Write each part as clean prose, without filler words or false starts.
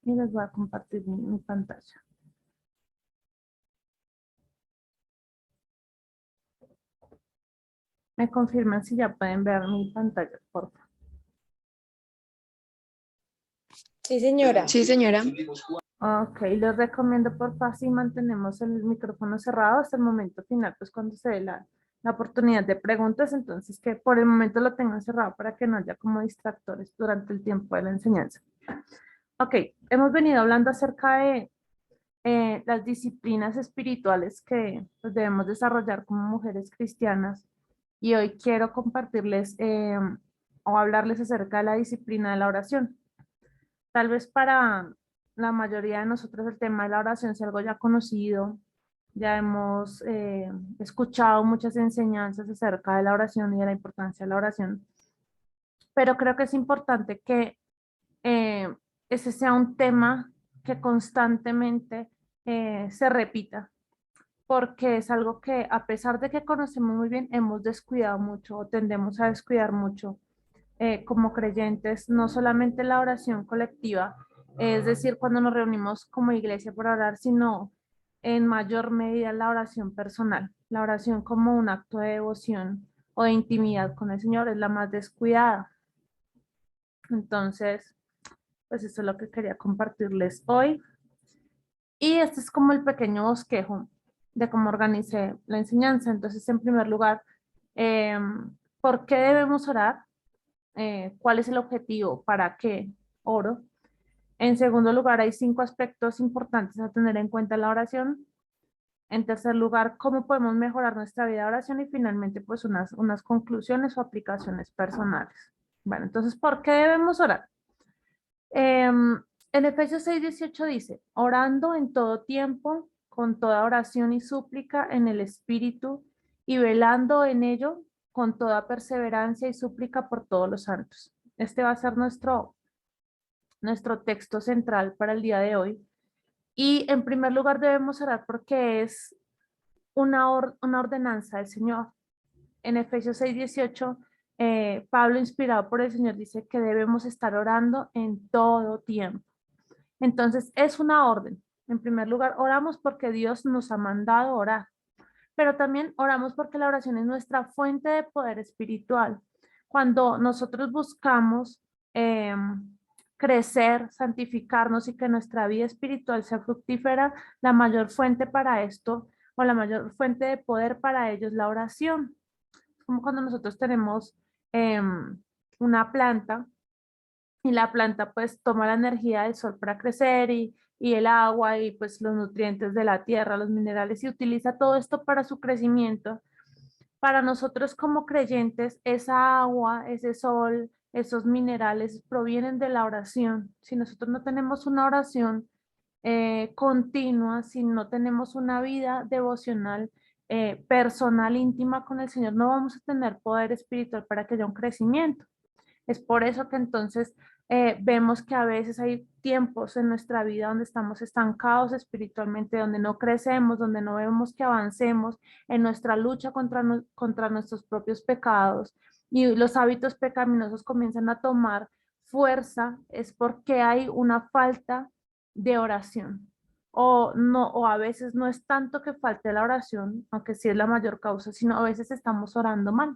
y les voy a compartir mi pantalla. Me confirman si ya pueden ver mi pantalla, por favor. Sí, señora. Sí, señora. Ok, les recomiendo por favor si mantenemos el micrófono cerrado hasta el momento final, pues cuando se dé la oportunidad de preguntas, entonces que por el momento lo tengan cerrado para que no haya como distractores durante el tiempo de la enseñanza. Ok, hemos venido hablando acerca de las disciplinas espirituales que pues, debemos desarrollar como mujeres cristianas y hoy quiero compartirles o hablarles acerca de la disciplina de la oración. Tal vez para la mayoría de nosotros el tema de la oración es algo ya conocido, ya hemos escuchado muchas enseñanzas acerca de la oración y de la importancia de la oración, pero creo que es importante que ese sea un tema que constantemente se repita, porque es algo que a pesar de que conocemos muy bien, hemos descuidado mucho o tendemos a descuidar mucho como creyentes, no solamente la oración colectiva, es decir, cuando nos reunimos como iglesia para orar, sino en mayor medida la oración personal, la oración como un acto de devoción o de intimidad con el Señor es la más descuidada. Entonces, pues eso es lo que quería compartirles hoy. Y este es como el pequeño bosquejo de cómo organicé la enseñanza. Entonces, en primer lugar, eh, ¿por qué debemos orar? ¿Cuál es el objetivo? ¿Para qué oro? En segundo lugar, hay 5 aspectos importantes a tener en cuenta en la oración. En tercer lugar, ¿cómo podemos mejorar nuestra vida de oración? Y finalmente, pues unas conclusiones o aplicaciones personales. Bueno, entonces, ¿por qué debemos orar? En Efesios 6:18 dice, orando en todo tiempo, con toda oración y súplica en el Espíritu, y velando en ello con toda perseverancia y súplica por todos los santos. Este va a ser nuestro texto central para el día de hoy. Y en primer lugar debemos orar porque es una ordenanza del Señor. En Efesios 6:18, Pablo, inspirado por el Señor, dice que debemos estar orando en todo tiempo. Entonces, es una orden. En primer lugar, oramos porque Dios nos ha mandado orar, pero también oramos porque la oración es nuestra fuente de poder espiritual. Cuando nosotros buscamos eh, crecer, santificarnos y que nuestra vida espiritual sea fructífera, la mayor fuente para esto o la mayor fuente de poder para ello es la oración. Como cuando nosotros tenemos una planta y la planta pues toma la energía del sol para crecer y el agua y pues los nutrientes de la tierra, los minerales y utiliza todo esto para su crecimiento. Para nosotros como creyentes, esa agua, ese sol, esos minerales provienen de la oración. Si nosotros no tenemos una oración continua, si no tenemos una vida devocional personal, íntima con el Señor, no vamos a tener poder espiritual para que haya un crecimiento. Es por eso que entonces vemos que a veces hay tiempos en nuestra vida donde estamos estancados espiritualmente, donde no crecemos, donde no vemos que avancemos en nuestra lucha contra nuestros propios pecados y los hábitos pecaminosos comienzan a tomar fuerza, es porque hay una falta de oración. O no, o a veces no es tanto que falte la oración, aunque sí es la mayor causa, sino a veces estamos orando mal.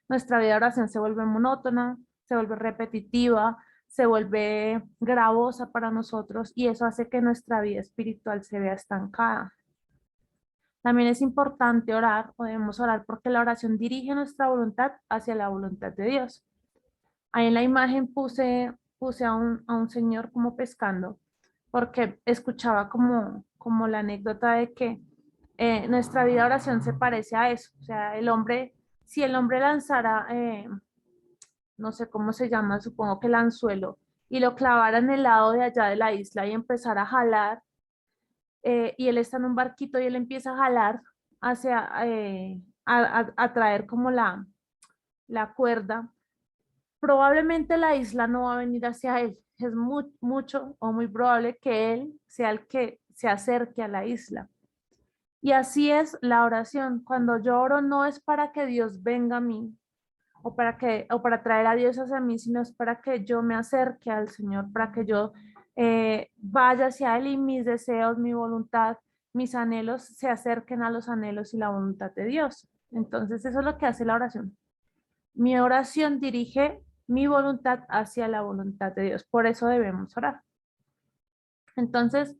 Nuestra vida de oración se vuelve monótona, se vuelve repetitiva, se vuelve gravosa para nosotros y eso hace que nuestra vida espiritual se vea estancada. También es importante orar, podemos orar porque la oración dirige nuestra voluntad hacia la voluntad de Dios. Ahí en la imagen puse a un señor como pescando porque escuchaba como la anécdota de que nuestra vida de oración se parece a eso. O sea, si el hombre lanzara no sé cómo se llama, supongo que el anzuelo, y lo clavara en el lado de allá de la isla y empezara a jalar, y él está en un barquito y él empieza a jalar hacia, a traer como la cuerda, probablemente la isla no va a venir hacia él. Es mucho o muy probable que él sea el que se acerque a la isla. Y así es la oración. Cuando yo oro no es para que Dios venga a mí, o para traer a Dios hacia mí, sino es para que yo me acerque al Señor, para que yo vaya hacia Él y mis deseos, mi voluntad, mis anhelos se acerquen a los anhelos y la voluntad de Dios. Entonces eso es lo que hace la oración. Mi oración dirige mi voluntad hacia la voluntad de Dios. Por eso debemos orar. Entonces,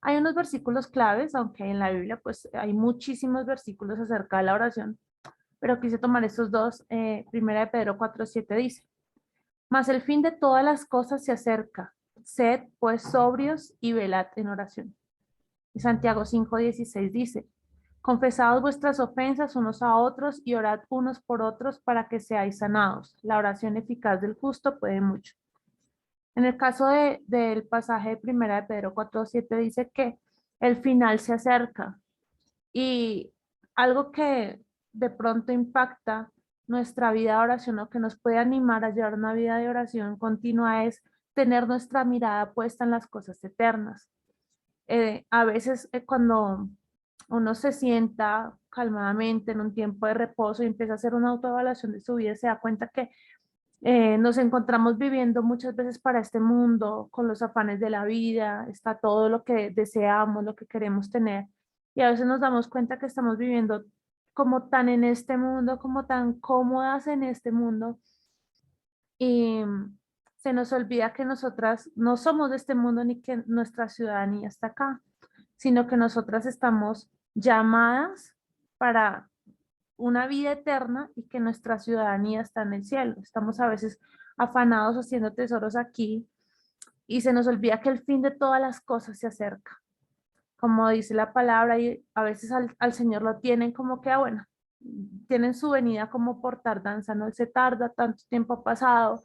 hay unos versículos claves, aunque en la Biblia pues hay muchísimos versículos acerca de la oración, pero quise tomar estos dos. Primera de Pedro 4:7 dice, mas el fin de todas las cosas se acerca, sed pues sobrios y velad en oración. Y Santiago 5:16 dice, confesaos vuestras ofensas unos a otros y orad unos por otros para que seáis sanados. La oración eficaz del justo puede mucho. En el caso del pasaje de Primera de Pedro 4:7 dice que el final se acerca y algo que de pronto impacta nuestra vida de oración o que nos puede animar a llevar una vida de oración continua es tener nuestra mirada puesta en las cosas eternas. A veces cuando uno se sienta calmadamente en un tiempo de reposo y empieza a hacer una autoevaluación de su vida, se da cuenta que nos encontramos viviendo muchas veces para este mundo, con los afanes de la vida, está todo lo que deseamos, lo que queremos tener, y a veces nos damos cuenta que estamos viviendo como tan en este mundo, como tan cómodas en este mundo, y se nos olvida que nosotras no somos de este mundo ni que nuestra ciudadanía está acá, sino que nosotras estamos llamadas para una vida eterna y que nuestra ciudadanía está en el cielo. Estamos a veces afanados haciendo tesoros aquí y se nos olvida que el fin de todas las cosas se acerca. Como dice la palabra, y a veces al Señor lo tienen como que, bueno, tienen su venida como por tardanza, no se tarda, tanto tiempo ha pasado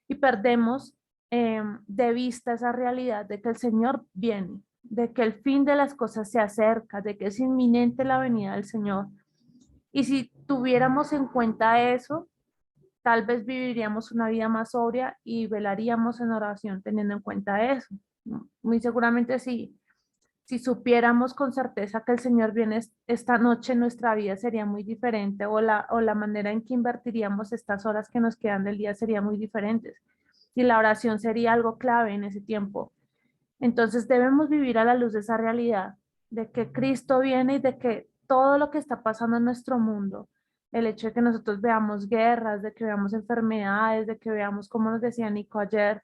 y perdemos de vista esa realidad de que el Señor viene, de que el fin de las cosas se acerca, de que es inminente la venida del Señor. Y si tuviéramos en cuenta eso, tal vez viviríamos una vida más sobria y velaríamos en oración teniendo en cuenta eso. Muy seguramente si supiéramos con certeza que el Señor viene esta noche, nuestra vida sería muy diferente o la manera en que invertiríamos estas horas que nos quedan del día sería muy diferentes. Y la oración sería algo clave en ese tiempo. Entonces debemos vivir a la luz de esa realidad, de que Cristo viene y de que todo lo que está pasando en nuestro mundo, el hecho de que nosotros veamos guerras, de que veamos enfermedades, de que veamos, como nos decía Nico ayer,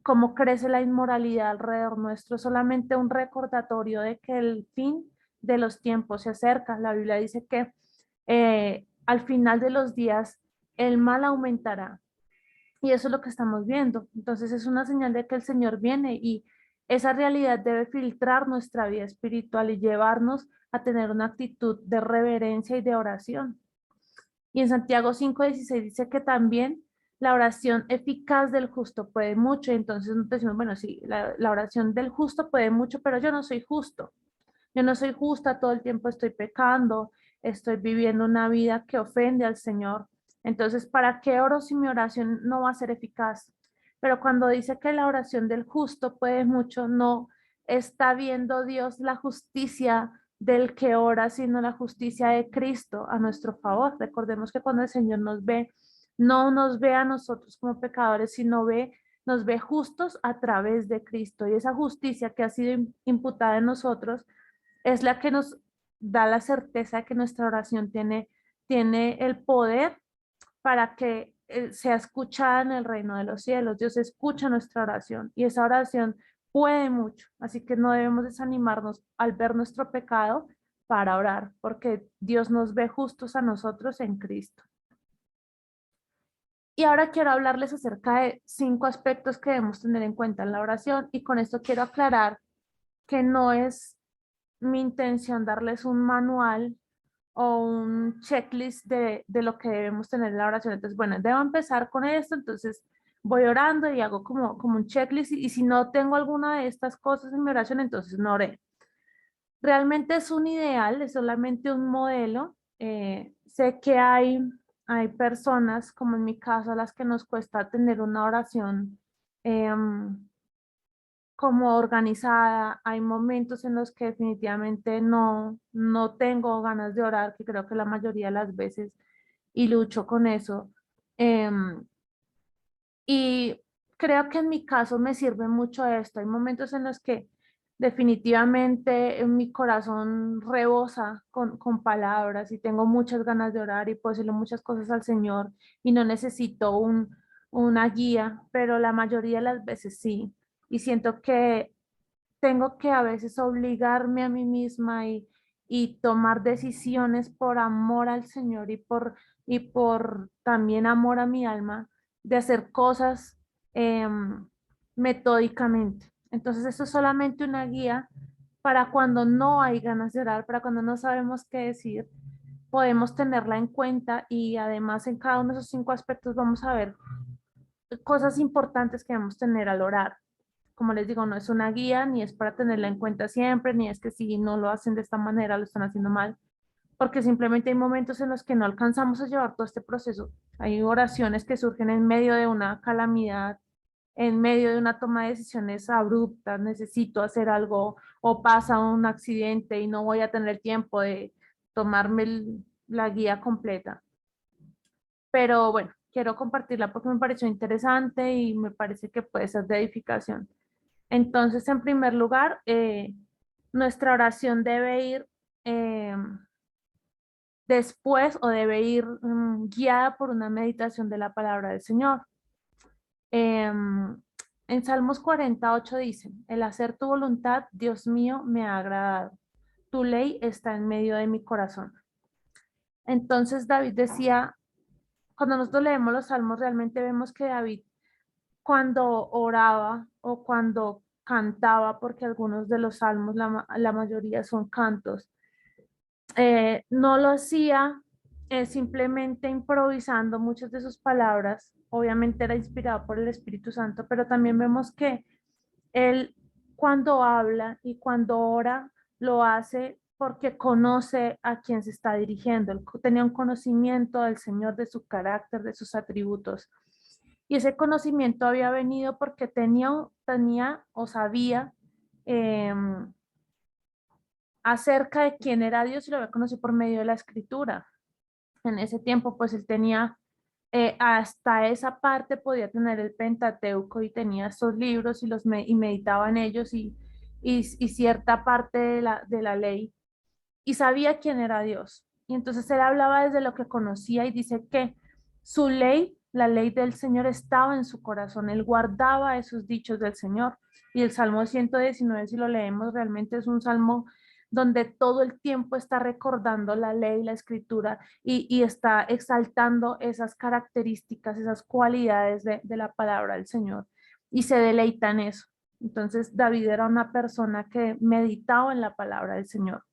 cómo crece la inmoralidad alrededor nuestro, es solamente un recordatorio de que el fin de los tiempos se acerca. La Biblia dice que al final de los días el mal aumentará. Y eso es lo que estamos viendo. Entonces es una señal de que el Señor viene y esa realidad debe filtrar nuestra vida espiritual y llevarnos a tener una actitud de reverencia y de oración. Y en Santiago 5:16 dice que también la oración eficaz del justo puede mucho. Entonces nos decimos, bueno, sí, la oración del justo puede mucho, pero yo no soy justo. Yo no soy justa, todo el tiempo estoy pecando, estoy viviendo una vida que ofende al Señor. Entonces, ¿para qué oro si mi oración no va a ser eficaz? Pero cuando dice que la oración del justo puede mucho, no está viendo Dios la justicia del que ora, sino la justicia de Cristo a nuestro favor. Recordemos que cuando el Señor nos ve, no nos ve a nosotros como pecadores, sino nos ve justos a través de Cristo. Y esa justicia que ha sido imputada en nosotros es la que nos da la certeza de que nuestra oración tiene el poder para que sea escuchada en el reino de los cielos. Dios escucha nuestra oración y esa oración puede mucho, así que no debemos desanimarnos al ver nuestro pecado para orar, porque Dios nos ve justos a nosotros en Cristo. Y ahora quiero hablarles acerca de 5 aspectos que debemos tener en cuenta en la oración y con esto quiero aclarar que no es mi intención darles un manual o un checklist de lo que debemos tener en la oración. Entonces, bueno, debo empezar con esto, entonces voy orando y hago como un checklist y si no tengo alguna de estas cosas en mi oración, entonces no oré. Realmente es un ideal, es solamente un modelo. Sé que hay personas, como en mi caso, a las que nos cuesta tener una oración como organizada. Hay momentos en los que definitivamente no tengo ganas de orar, que creo que la mayoría de las veces, y lucho con eso. Y creo que en mi caso me sirve mucho esto. Hay momentos en los que definitivamente mi corazón rebosa con palabras y tengo muchas ganas de orar y puedo decirle muchas cosas al Señor y no necesito una guía, pero la mayoría de las veces sí. Y siento que tengo que a veces obligarme a mí misma y tomar decisiones por amor al Señor y por también amor a mi alma, de hacer cosas metódicamente. Entonces, esto es solamente una guía para cuando no hay ganas de orar, para cuando no sabemos qué decir, podemos tenerla en cuenta y además en cada uno de esos 5 aspectos vamos a ver cosas importantes que debemos tener al orar. Como les digo, no es una guía, ni es para tenerla en cuenta siempre, ni es que si no lo hacen de esta manera, lo están haciendo mal, porque simplemente hay momentos en los que no alcanzamos a llevar todo este proceso. Hay oraciones que surgen en medio de una calamidad, en medio de una toma de decisiones abruptas, necesito hacer algo o pasa un accidente y no voy a tener tiempo de tomarme la guía completa. Pero bueno, quiero compartirla porque me pareció interesante y me parece que puede ser de edificación. Entonces, en primer lugar, nuestra oración debe ir eh, después o debe ir guiada por una meditación de la palabra del Señor. En Salmos 48 dice, el hacer tu voluntad, Dios mío, me ha agradado. Tu ley está en medio de mi corazón. Entonces David decía, cuando nosotros leemos los salmos, realmente vemos que David cuando oraba o cuando cantaba, porque algunos de los salmos, la mayoría son cantos, no lo hacía simplemente improvisando muchas de sus palabras, obviamente era inspirado por el Espíritu Santo, pero también vemos que él cuando habla y cuando ora, lo hace porque conoce a quien se está dirigiendo. Él tenía un conocimiento del Señor, de su carácter, de sus atributos. Y ese conocimiento había venido porque tenía o sabía eh, acerca de quién era Dios y lo había conocido por medio de la escritura. En ese tiempo, pues él tenía, hasta esa parte podía tener el Pentateuco y tenía estos libros y meditaba en ellos y cierta parte de la ley y sabía quién era Dios. Y entonces él hablaba desde lo que conocía y dice que su ley, la ley del Señor estaba en su corazón, él guardaba esos dichos del Señor. Y el Salmo 119, si lo leemos, realmente es un salmo donde todo el tiempo está recordando la ley, la escritura y está exaltando esas características, esas cualidades de la palabra del Señor y se deleita en eso. Entonces David era una persona que meditaba en la palabra del Señor.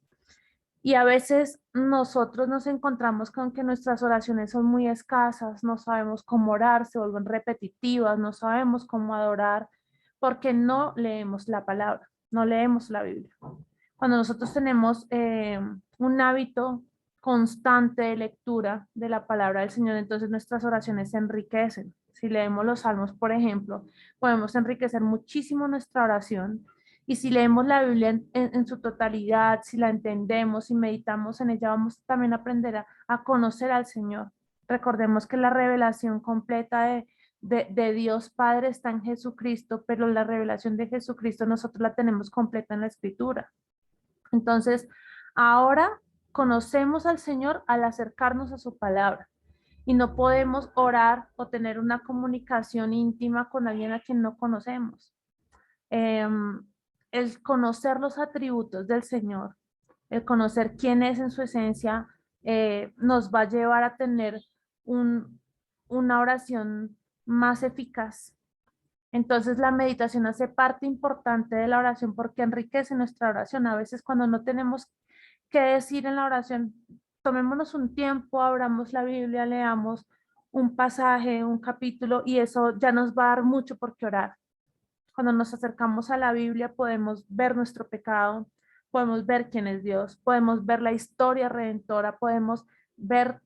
Y a veces nosotros nos encontramos con que nuestras oraciones son muy escasas, no sabemos cómo orar, se vuelven repetitivas, no sabemos cómo adorar, porque no leemos la palabra, no leemos la Biblia. Cuando nosotros tenemos un hábito constante de lectura de la palabra del Señor, entonces nuestras oraciones se enriquecen. Si leemos los salmos, por ejemplo, podemos enriquecer muchísimo nuestra oración y si leemos la Biblia en su totalidad, si la entendemos y meditamos en ella, vamos también a aprender a conocer al Señor. Recordemos que la revelación completa de Dios Padre está en Jesucristo, pero la revelación de Jesucristo nosotros la tenemos completa en la Escritura. Entonces, ahora conocemos al Señor al acercarnos a su palabra y no podemos orar o tener una comunicación íntima con alguien a quien no conocemos. El conocer los atributos del Señor, el conocer quién es en su esencia, nos va a llevar a tener una oración más eficaz. Entonces la meditación hace parte importante de la oración porque enriquece nuestra oración. A veces cuando no tenemos qué decir en la oración, tomémonos un tiempo, abramos la Biblia, leamos un pasaje, un capítulo y eso ya nos va a dar mucho por qué orar. Cuando nos acercamos a la Biblia podemos ver nuestro pecado, podemos ver quién es Dios, podemos ver la historia redentora, podemos ver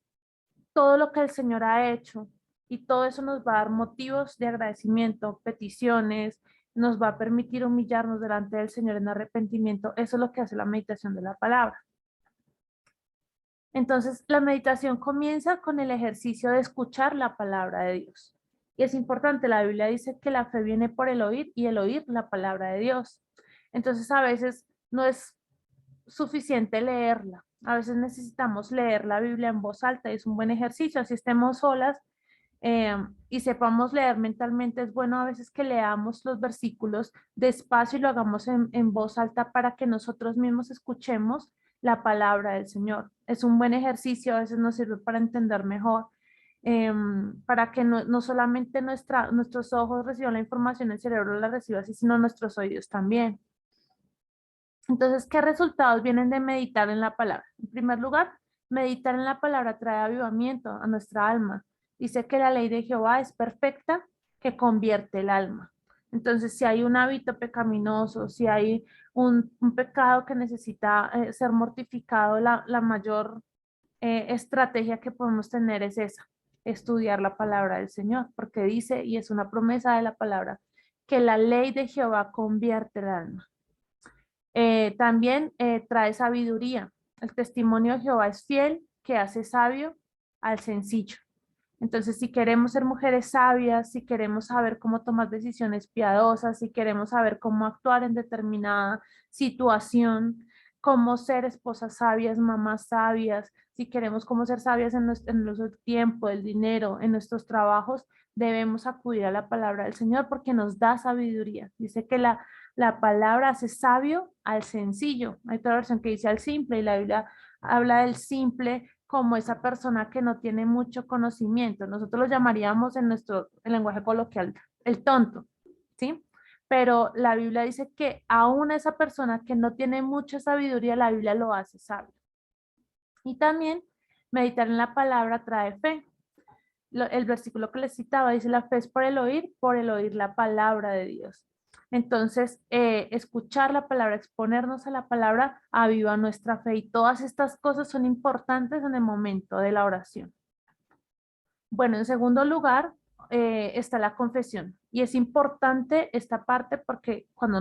todo lo que el Señor ha hecho y todo eso nos va a dar motivos de agradecimiento, peticiones, nos va a permitir humillarnos delante del Señor en arrepentimiento. Eso es lo que hace la meditación de la palabra. Entonces, la meditación comienza con el ejercicio de escuchar la palabra de Dios. Y es importante, la Biblia dice que la fe viene por el oír y el oír la palabra de Dios. Entonces a veces no es suficiente leerla. A veces necesitamos leer la Biblia en voz alta y es un buen ejercicio, así estemos solas y sepamos leer mentalmente. Es bueno a veces que leamos los versículos despacio y lo hagamos en voz alta para que nosotros mismos escuchemos la palabra del Señor. Es un buen ejercicio, a veces nos sirve para entender mejor, para que no solamente nuestros ojos reciban la información, el cerebro la reciba así, sino nuestros oídos también. Entonces, ¿qué resultados vienen de meditar en la palabra? En primer lugar, meditar en la palabra trae avivamiento a nuestra alma. Dice que la ley de Jehová es perfecta, que convierte el alma. Entonces, si hay un hábito pecaminoso, si hay un pecado que necesita ser mortificado, la mayor estrategia que podemos tener es esa, estudiar la palabra del Señor, porque dice, y es una promesa de la palabra, que la ley de Jehová convierte el alma. También trae sabiduría. El testimonio de Jehová es fiel, que hace sabio al sencillo. Entonces, si queremos ser mujeres sabias, si queremos saber cómo tomar decisiones piadosas, si queremos saber cómo actuar en determinada situación, cómo ser esposas sabias, mamás sabias, si queremos cómo ser sabias en nuestro tiempo, el dinero, en nuestros trabajos, debemos acudir a la palabra del Señor porque nos da sabiduría. Dice que la palabra hace sabio al sencillo. Hay otra versión que dice al simple y la Biblia habla del simple como esa persona que no tiene mucho conocimiento. Nosotros lo llamaríamos en nuestro lenguaje coloquial el tonto, ¿sí? Pero la Biblia dice que aún esa persona que no tiene mucha sabiduría, la Biblia lo hace sabio. Y también meditar en la palabra trae fe. El versículo que les citaba dice, la fe es por el oír la palabra de Dios. Entonces, escuchar la palabra, exponernos a la palabra, aviva nuestra fe y todas estas cosas son importantes en el momento de la oración. Bueno, en segundo lugar está la confesión y es importante esta parte porque cuando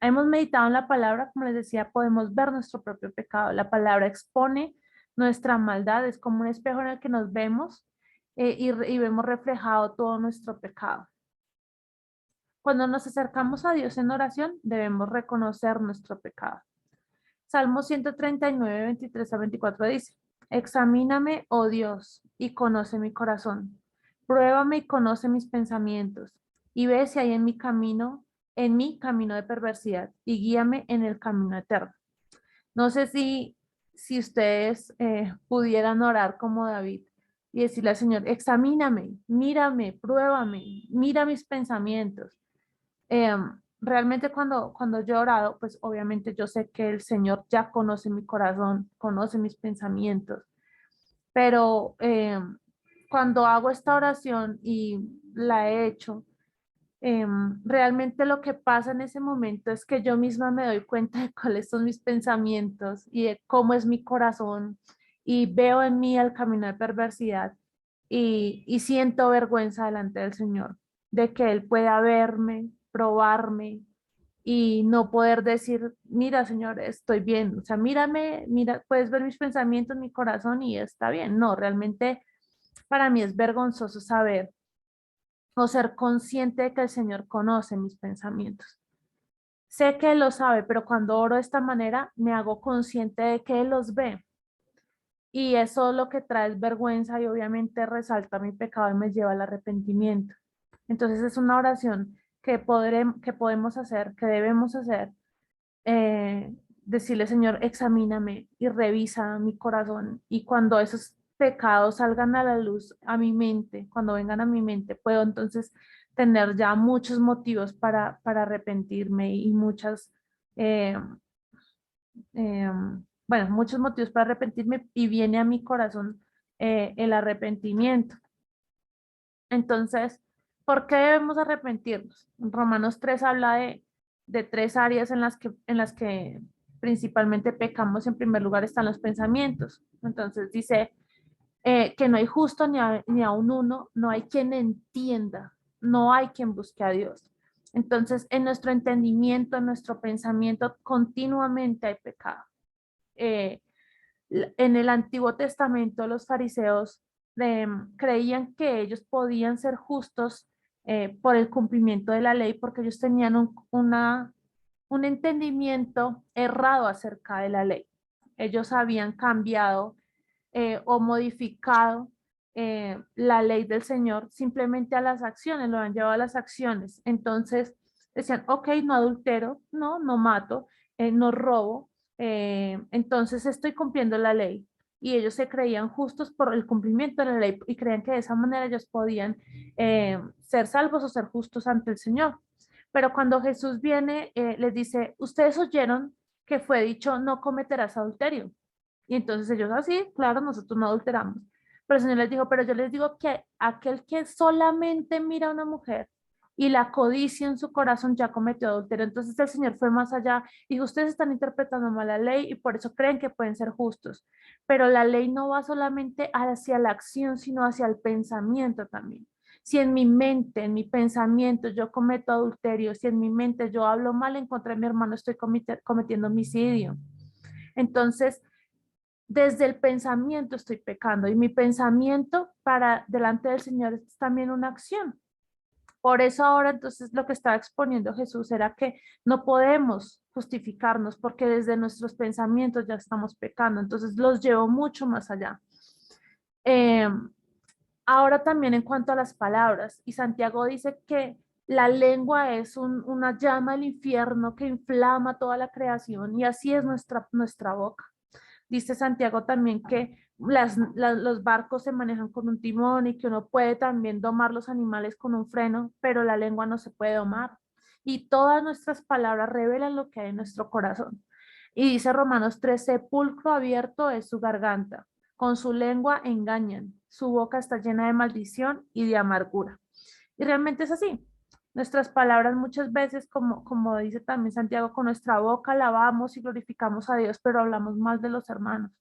hemos meditado en la palabra, como les decía, podemos ver nuestro propio pecado. La palabra expone nuestra maldad, es como un espejo en el que nos vemos y vemos reflejado todo nuestro pecado. Cuando nos acercamos a Dios en oración, debemos reconocer nuestro pecado. Salmo 139, 23 a 24 dice, examíname, oh Dios, y conoce mi corazón. Pruébame y conoce mis pensamientos, y ve si hay en mi camino de perversidad, y guíame en el camino eterno. No sé si ustedes pudieran orar como David y decirle al Señor, examíname, mírame, pruébame, mira mis pensamientos. Realmente cuando yo he orado, pues obviamente yo sé que el Señor ya conoce mi corazón, conoce mis pensamientos, pero cuando hago esta oración y la he hecho, realmente lo que pasa en ese momento es que yo misma me doy cuenta de cuáles son mis pensamientos y de cómo es mi corazón y veo en mí el camino de perversidad y siento vergüenza delante del Señor de que Él pueda verme, probarme y no poder decir, mira, Señor, estoy bien, o sea, mírame, mira, puedes ver mis pensamientos, mi corazón y está bien. No, realmente para mí es vergonzoso saber o ser consciente de que el Señor conoce mis pensamientos. Sé que Él lo sabe, pero cuando oro de esta manera me hago consciente de que Él los ve. Y eso lo que trae es vergüenza y obviamente resalta mi pecado y me lleva al arrepentimiento. Entonces es una oración que podemos hacer, que debemos hacer, decirle, Señor, examíname y revisa mi corazón. Y cuando esos pecados salgan a la luz, a mi mente, cuando vengan a mi mente, puedo entonces tener ya muchos motivos para arrepentirme y eh, eh, bueno, muchos motivos para arrepentirme y viene a mi corazón el arrepentimiento. Entonces, ¿por qué debemos arrepentirnos? En Romanos 3 habla de tres áreas en las que principalmente pecamos. En primer lugar están los pensamientos. Entonces dice que no hay justo ni a un uno, no hay quien entienda, no hay quien busque a Dios. Entonces, en nuestro entendimiento, en nuestro pensamiento, continuamente hay pecado. En el Antiguo Testamento, los fariseos creían que ellos podían ser justos por el cumplimiento de la ley, porque ellos tenían un entendimiento errado acerca de la ley. Ellos habían cambiado o modificado la ley del Señor simplemente a las acciones, lo han llevado a las acciones. Entonces decían, ok, no adultero, no mato, no robo, entonces estoy cumpliendo la ley. Y ellos se creían justos por el cumplimiento de la ley y creían que de esa manera ellos podían ser salvos o ser justos ante el Señor. Pero cuando Jesús viene, les dice, ustedes oyeron que fue dicho, no cometerás adulterio. Y entonces ellos así, claro, nosotros no adulteramos. Pero el Señor les dijo, pero yo les digo que aquel que solamente mira a una mujer y la codicia en su corazón ya cometió adulterio. Entonces el Señor fue más allá y dijo, ustedes están interpretando mal la ley y por eso creen que pueden ser justos. Pero la ley no va solamente hacia la acción, sino hacia el pensamiento también. Si en mi mente, en mi pensamiento yo cometo adulterio, si en mi mente yo hablo mal en contra de mi hermano, estoy cometiendo homicidio. Entonces, desde el pensamiento estoy pecando y mi pensamiento para delante del Señor es también una acción. Por eso ahora entonces lo que estaba exponiendo Jesús era que no podemos justificarnos porque desde nuestros pensamientos ya estamos pecando. Entonces los llevo mucho más allá. Eh, Ahora también en cuanto a las palabras, y Santiago dice que la lengua es una llama del infierno que inflama toda la creación y así es nuestra boca. Dice Santiago también que los barcos se manejan con un timón y que uno puede también domar los animales con un freno, pero la lengua no se puede domar. Y todas nuestras palabras revelan lo que hay en nuestro corazón. Y dice Romanos 3, sepulcro abierto es su garganta, con su lengua engañan, su boca está llena de maldición y de amargura. Y realmente es así. Nuestras palabras muchas veces, como dice también Santiago, con nuestra boca alabamos y glorificamos a Dios, pero hablamos mal de los hermanos.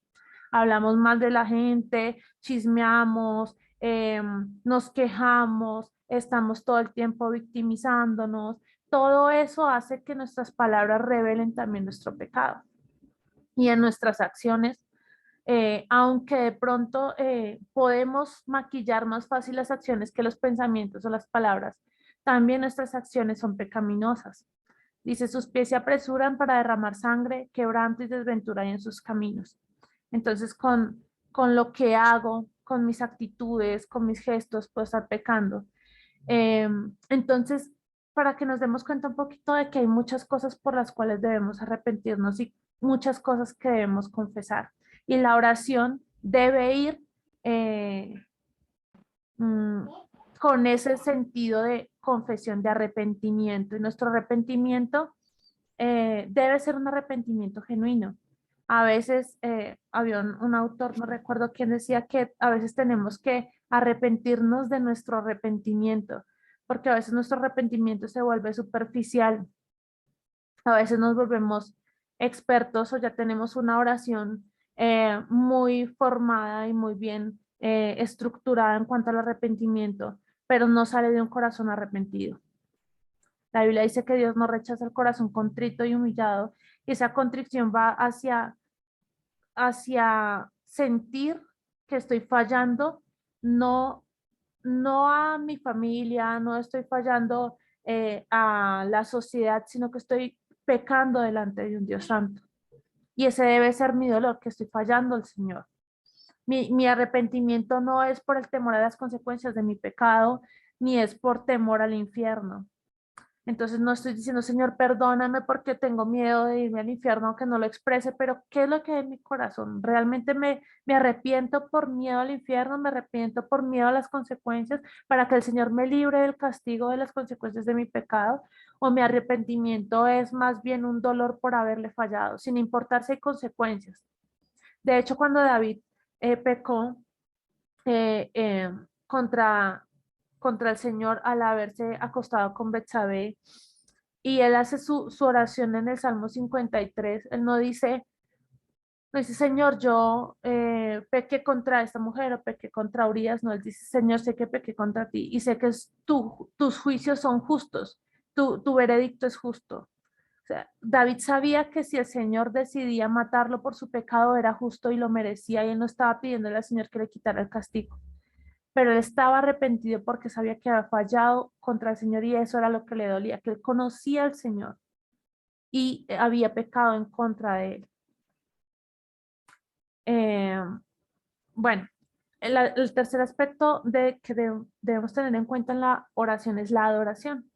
Hablamos mal de la gente, chismeamos, nos quejamos, estamos todo el tiempo victimizándonos. Todo eso hace que nuestras palabras revelen también nuestro pecado. Y en nuestras acciones aunque de pronto podemos maquillar más fácil las acciones que los pensamientos o las palabras, también nuestras acciones son pecaminosas. Dice, sus pies se apresuran para derramar sangre, quebranto y desventura hay en sus caminos. Entonces, con lo que hago, con mis actitudes, con mis gestos, puedo estar pecando. Entonces, para que nos demos cuenta un poquito de que hay muchas cosas por las cuales debemos arrepentirnos y muchas cosas que debemos confesar. Y la oración debe ir eh, mm, con ese sentido de confesión, de arrepentimiento. Y nuestro arrepentimiento debe ser un arrepentimiento genuino. A veces había un autor, no recuerdo quién decía que a veces tenemos que arrepentirnos de nuestro arrepentimiento, porque a veces nuestro arrepentimiento se vuelve superficial, a veces nos volvemos expertos o ya tenemos una oración muy formada y muy bien estructurada en cuanto al arrepentimiento, pero no sale de un corazón arrepentido. La Biblia dice que Dios no rechaza el corazón contrito y humillado, y esa contrición va hacia sentir que estoy fallando, no, no a mi familia, no estoy fallando a la sociedad, sino que estoy pecando delante de un Dios santo. Y ese debe ser mi dolor, que estoy fallando al Señor. Mi arrepentimiento no es por el temor a las consecuencias de mi pecado, ni es por temor al infierno. Entonces no estoy diciendo, Señor, perdóname porque tengo miedo de irme al infierno, aunque no lo exprese, pero ¿qué es lo que hay en mi corazón? ¿Realmente me arrepiento por miedo al infierno? ¿Me arrepiento por miedo a las consecuencias para que el Señor me libre del castigo de las consecuencias de mi pecado? ¿O mi arrepentimiento es más bien un dolor por haberle fallado, sin importar si hay consecuencias? De hecho, cuando David pecó eh, eh, contra contra el Señor al haberse acostado con Betsabé. Y él hace su oración en el Salmo 53. Él no dice, Señor, yo pequé contra esta mujer o pequé contra Urias. No, él dice, Señor, sé que pequé contra ti y sé que tus juicios son justos, tu veredicto es justo. O sea, David sabía que si el Señor decidía matarlo por su pecado era justo y lo merecía y él no estaba pidiéndole al Señor que le quitara el castigo. pero él estaba arrepentido porque sabía que había fallado contra el Señor y eso era lo que le dolía, que él conocía al Señor y había pecado en contra de él. Eh, bueno, el tercer aspecto que debemos tener en cuenta en la oración es la adoración.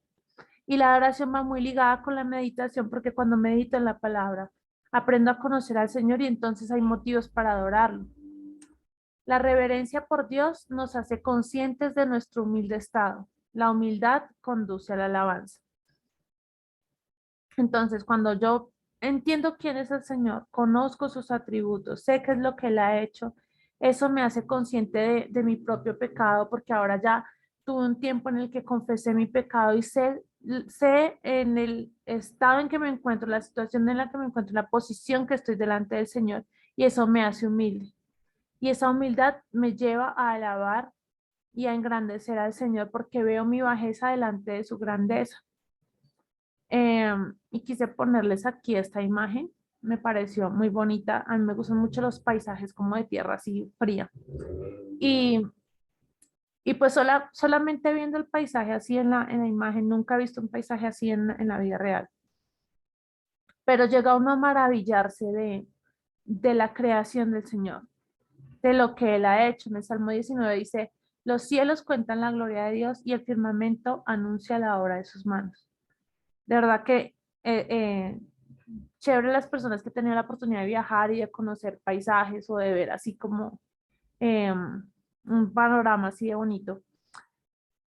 Y la adoración va muy ligada con la meditación porque cuando medito en la palabra, aprendo a conocer al Señor y entonces hay motivos para adorarlo. La reverencia por Dios nos hace conscientes de nuestro humilde estado. La humildad conduce a la alabanza. Entonces, cuando yo entiendo quién es el Señor, conozco sus atributos, sé qué es lo que Él ha hecho, eso me hace consciente de mi propio pecado, porque ahora ya tuve un tiempo en el que confesé mi pecado y sé en el estado en que me encuentro, la situación en la que me encuentro, la posición que estoy delante del Señor, y eso me hace humilde. Y esa humildad me lleva a alabar y a engrandecer al Señor porque veo mi bajeza delante de su grandeza. Y quise ponerles aquí esta imagen, me pareció muy bonita, a mí me gustan mucho los paisajes como de tierra así fría. Y, y pues solamente viendo el paisaje así en la imagen, nunca he visto un paisaje así en la vida real. Pero llega uno a maravillarse de la creación del Señor, de lo que Él ha hecho. En el Salmo 19 dice, los cielos cuentan la gloria de Dios y el firmamento anuncia la obra de sus manos. De verdad que eh, eh, chévere las personas que tenían la oportunidad de viajar y de conocer paisajes o de ver así como un panorama así de bonito.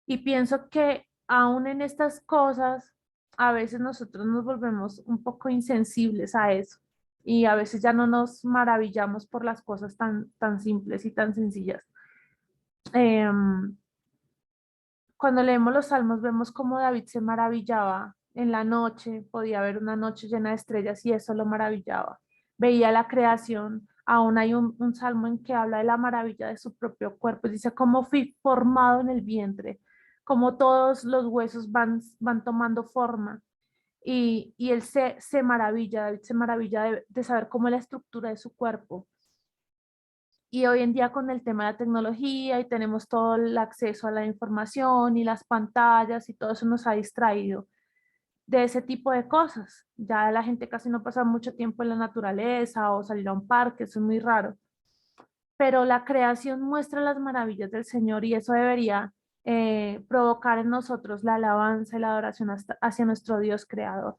Y pienso que aún en estas cosas, a veces nosotros nos volvemos un poco insensibles a eso y a veces ya no nos maravillamos por las cosas tan simples y tan sencillas. Em, Cuando leemos los salmos vemos cómo David se maravillaba en la noche, podía ver una noche llena de estrellas y eso lo maravillaba. Veía la creación, aún hay un salmo en que habla de la maravilla de su propio cuerpo, dice cómo fui formado en el vientre, cómo todos los huesos van tomando forma. Y él se maravilla, David se maravilla de saber cómo es la estructura de su cuerpo. Y hoy en día con el tema de la tecnología y tenemos todo el acceso a la información y las pantallas y todo eso nos ha distraído de ese tipo de cosas. Ya la gente casi no pasa mucho tiempo en la naturaleza o salir a un parque, eso es muy raro. Pero la creación muestra las maravillas del Señor y eso debería provocar en nosotros la alabanza y la adoración hacia nuestro Dios creador.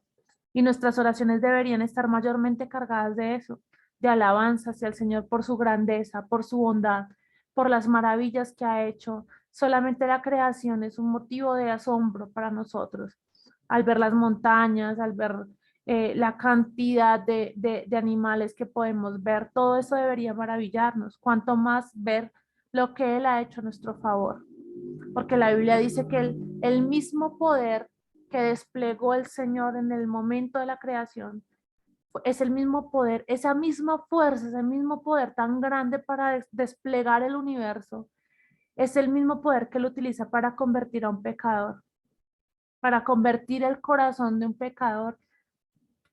Y nuestras oraciones deberían estar mayormente cargadas de eso, de alabanza hacia el Señor por su grandeza, por su bondad, por las maravillas que ha hecho. Solamente la creación es un motivo de asombro para nosotros. Al ver las montañas, al ver la cantidad de animales que podemos ver, todo eso debería maravillarnos. Cuanto más ver lo que Él ha hecho a nuestro favor. Porque la Biblia dice que el mismo poder que desplegó el Señor en el momento de la creación es el mismo poder, esa misma fuerza, ese mismo poder tan grande para desplegar el universo, es el mismo poder que él utiliza para convertir a un pecador, para convertir el corazón de un pecador,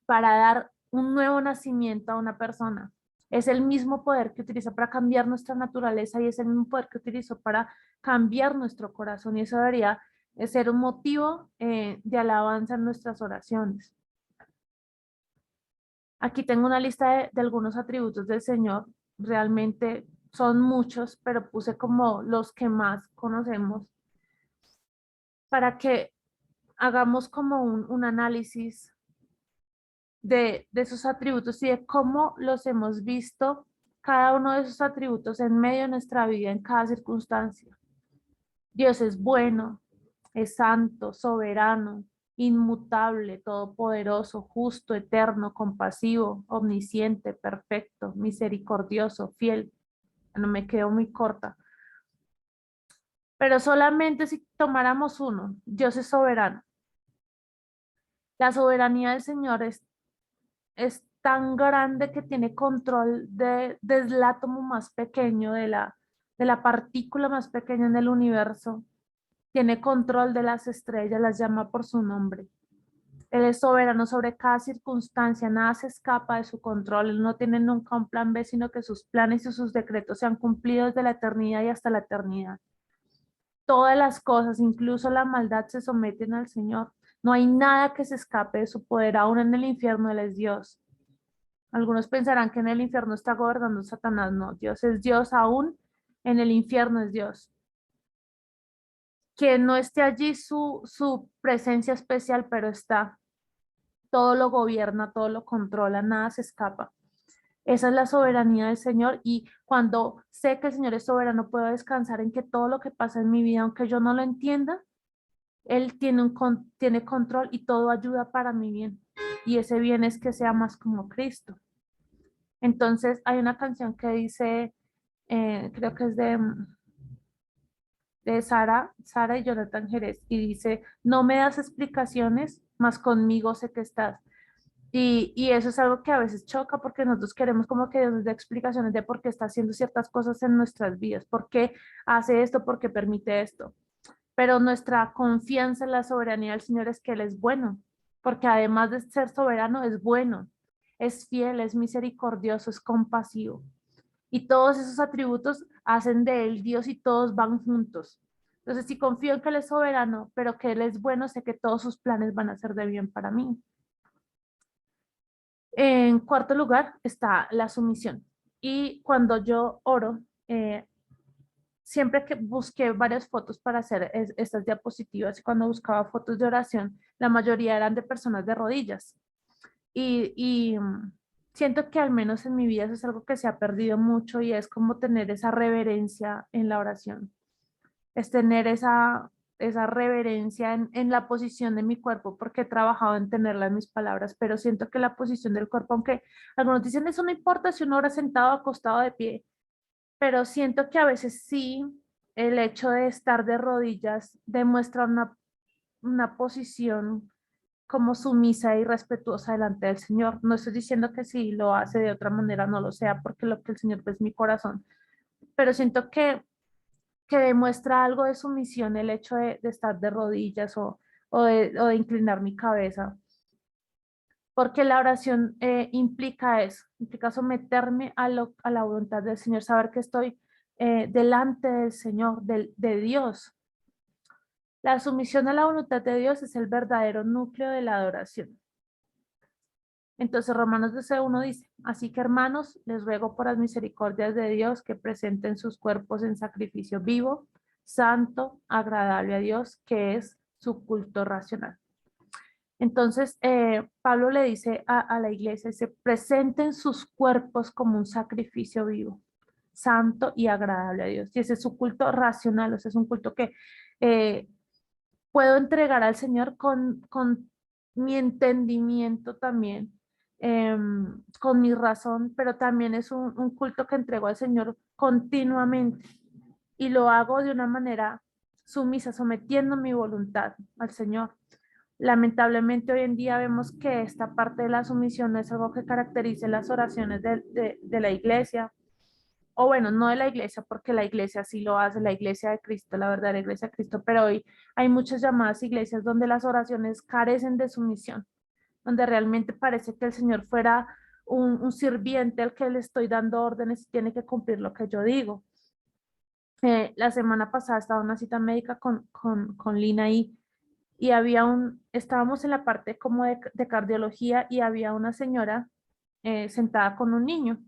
para dar un nuevo nacimiento a una persona. Es el mismo poder que utiliza para cambiar nuestra naturaleza y es el mismo poder que utilizó para cambiar nuestro corazón y eso debería ser un motivo de alabanza en nuestras oraciones. Aquí tengo una lista de algunos atributos del Señor. Realmente son muchos, pero puse como los que más conocemos para que hagamos como un análisis de esos atributos y de cómo los hemos visto, cada uno de esos atributos en medio de nuestra vida, en cada circunstancia. Dios es bueno, es santo, soberano, inmutable, todopoderoso, justo, eterno, compasivo, omnisciente, perfecto, misericordioso, fiel. No me quedo muy corta. Pero solamente si tomáramos uno, Dios es soberano. La soberanía del Señor es tan grande que tiene control desde el átomo más pequeño, de la partícula más pequeña en el universo. Tiene control de las estrellas, las llama por su nombre. Él es soberano sobre cada circunstancia, nada se escapa de su control. Él no tiene nunca un plan B, sino que sus planes y sus decretos se han cumplido desde la eternidad y hasta la eternidad. todas las cosas, incluso la maldad, se someten al Señor. No hay nada que se escape de su poder, aún en el infierno Él es Dios. Algunos pensarán que en el infierno está gobernando Satanás. No, Dios es Dios, aún en el infierno es Dios. Que no esté allí su presencia especial, pero está. Todo lo gobierna, todo lo controla, nada se escapa. Esa es la soberanía del Señor, y cuando sé que el Señor es soberano, puedo descansar en que todo lo que pasa en mi vida, aunque yo no lo entienda, Él tiene control y todo ayuda para mi bien. Y ese bien es que sea más como Cristo. Entonces hay una canción que dice, creo que es de Sara y Jonathan Jerez, y dice: no me das explicaciones, mas conmigo sé que estás. Y eso es algo que a veces choca, porque nosotros queremos como que Dios nos dé explicaciones de por qué está haciendo ciertas cosas en nuestras vidas, por qué hace esto, por qué permite esto. Pero nuestra confianza en la soberanía del Señor es que Él es bueno, porque además de ser soberano, es bueno, es fiel, es misericordioso, es compasivo. Y todos esos atributos hacen de Él Dios, y todos van juntos. Entonces, si confío en que Él es soberano, pero que Él es bueno, sé que todos sus planes van a ser de bien para mí. En cuarto lugar está la sumisión. Y cuando yo oro, siempre que busqué varias fotos para hacer estas diapositivas, y cuando buscaba fotos de oración, la mayoría eran de personas de rodillas. Y siento que al menos en mi vida eso es algo que se ha perdido mucho, y es como tener esa reverencia en la oración. Es tener esa reverencia en la posición de mi cuerpo, porque he trabajado en tenerla en mis palabras, pero siento que la posición del cuerpo, aunque algunos dicen eso no importa si uno ora sentado, acostado, de pie, pero siento que a veces sí, el hecho de estar de rodillas demuestra una posición como sumisa y respetuosa delante del Señor. No estoy diciendo que si lo hace de otra manera no lo sea, porque lo que el Señor ve es mi corazón, pero siento que demuestra algo de sumisión el hecho de estar de rodillas, o de inclinar mi cabeza, porque la oración implica eso, implica someterme a la voluntad del Señor, saber que estoy delante del Señor, de Dios. La sumisión a la voluntad de Dios es el verdadero núcleo de la adoración. Entonces Romanos 12:1 dice: así que, hermanos, les ruego por las misericordias de Dios que presenten sus cuerpos en sacrificio vivo, santo, agradable a Dios, que es su culto racional. Entonces, Pablo le dice a la iglesia: se presenten sus cuerpos como un sacrificio vivo, santo y agradable a Dios. Y ese es su culto racional, o sea, es un culto que eh, puedo entregar al Señor con mi entendimiento también, con mi razón, pero también es un culto que entrego al Señor continuamente, y lo hago de una manera sumisa, sometiendo mi voluntad al Señor. Lamentablemente hoy en día vemos que esta parte de la sumisión no es algo que caracterice las oraciones de la iglesia, o bueno, no de la iglesia, porque la iglesia sí lo hace, la iglesia de Cristo, la verdadera iglesia de Cristo, pero hoy hay muchas llamadas iglesias donde las oraciones carecen de sumisión, donde realmente parece que el Señor fuera un sirviente al que le estoy dando órdenes y tiene que cumplir lo que yo digo. La semana pasada estaba en una cita médica con Lina, y estábamos en la parte como de cardiología, y había una señora sentada con un niño.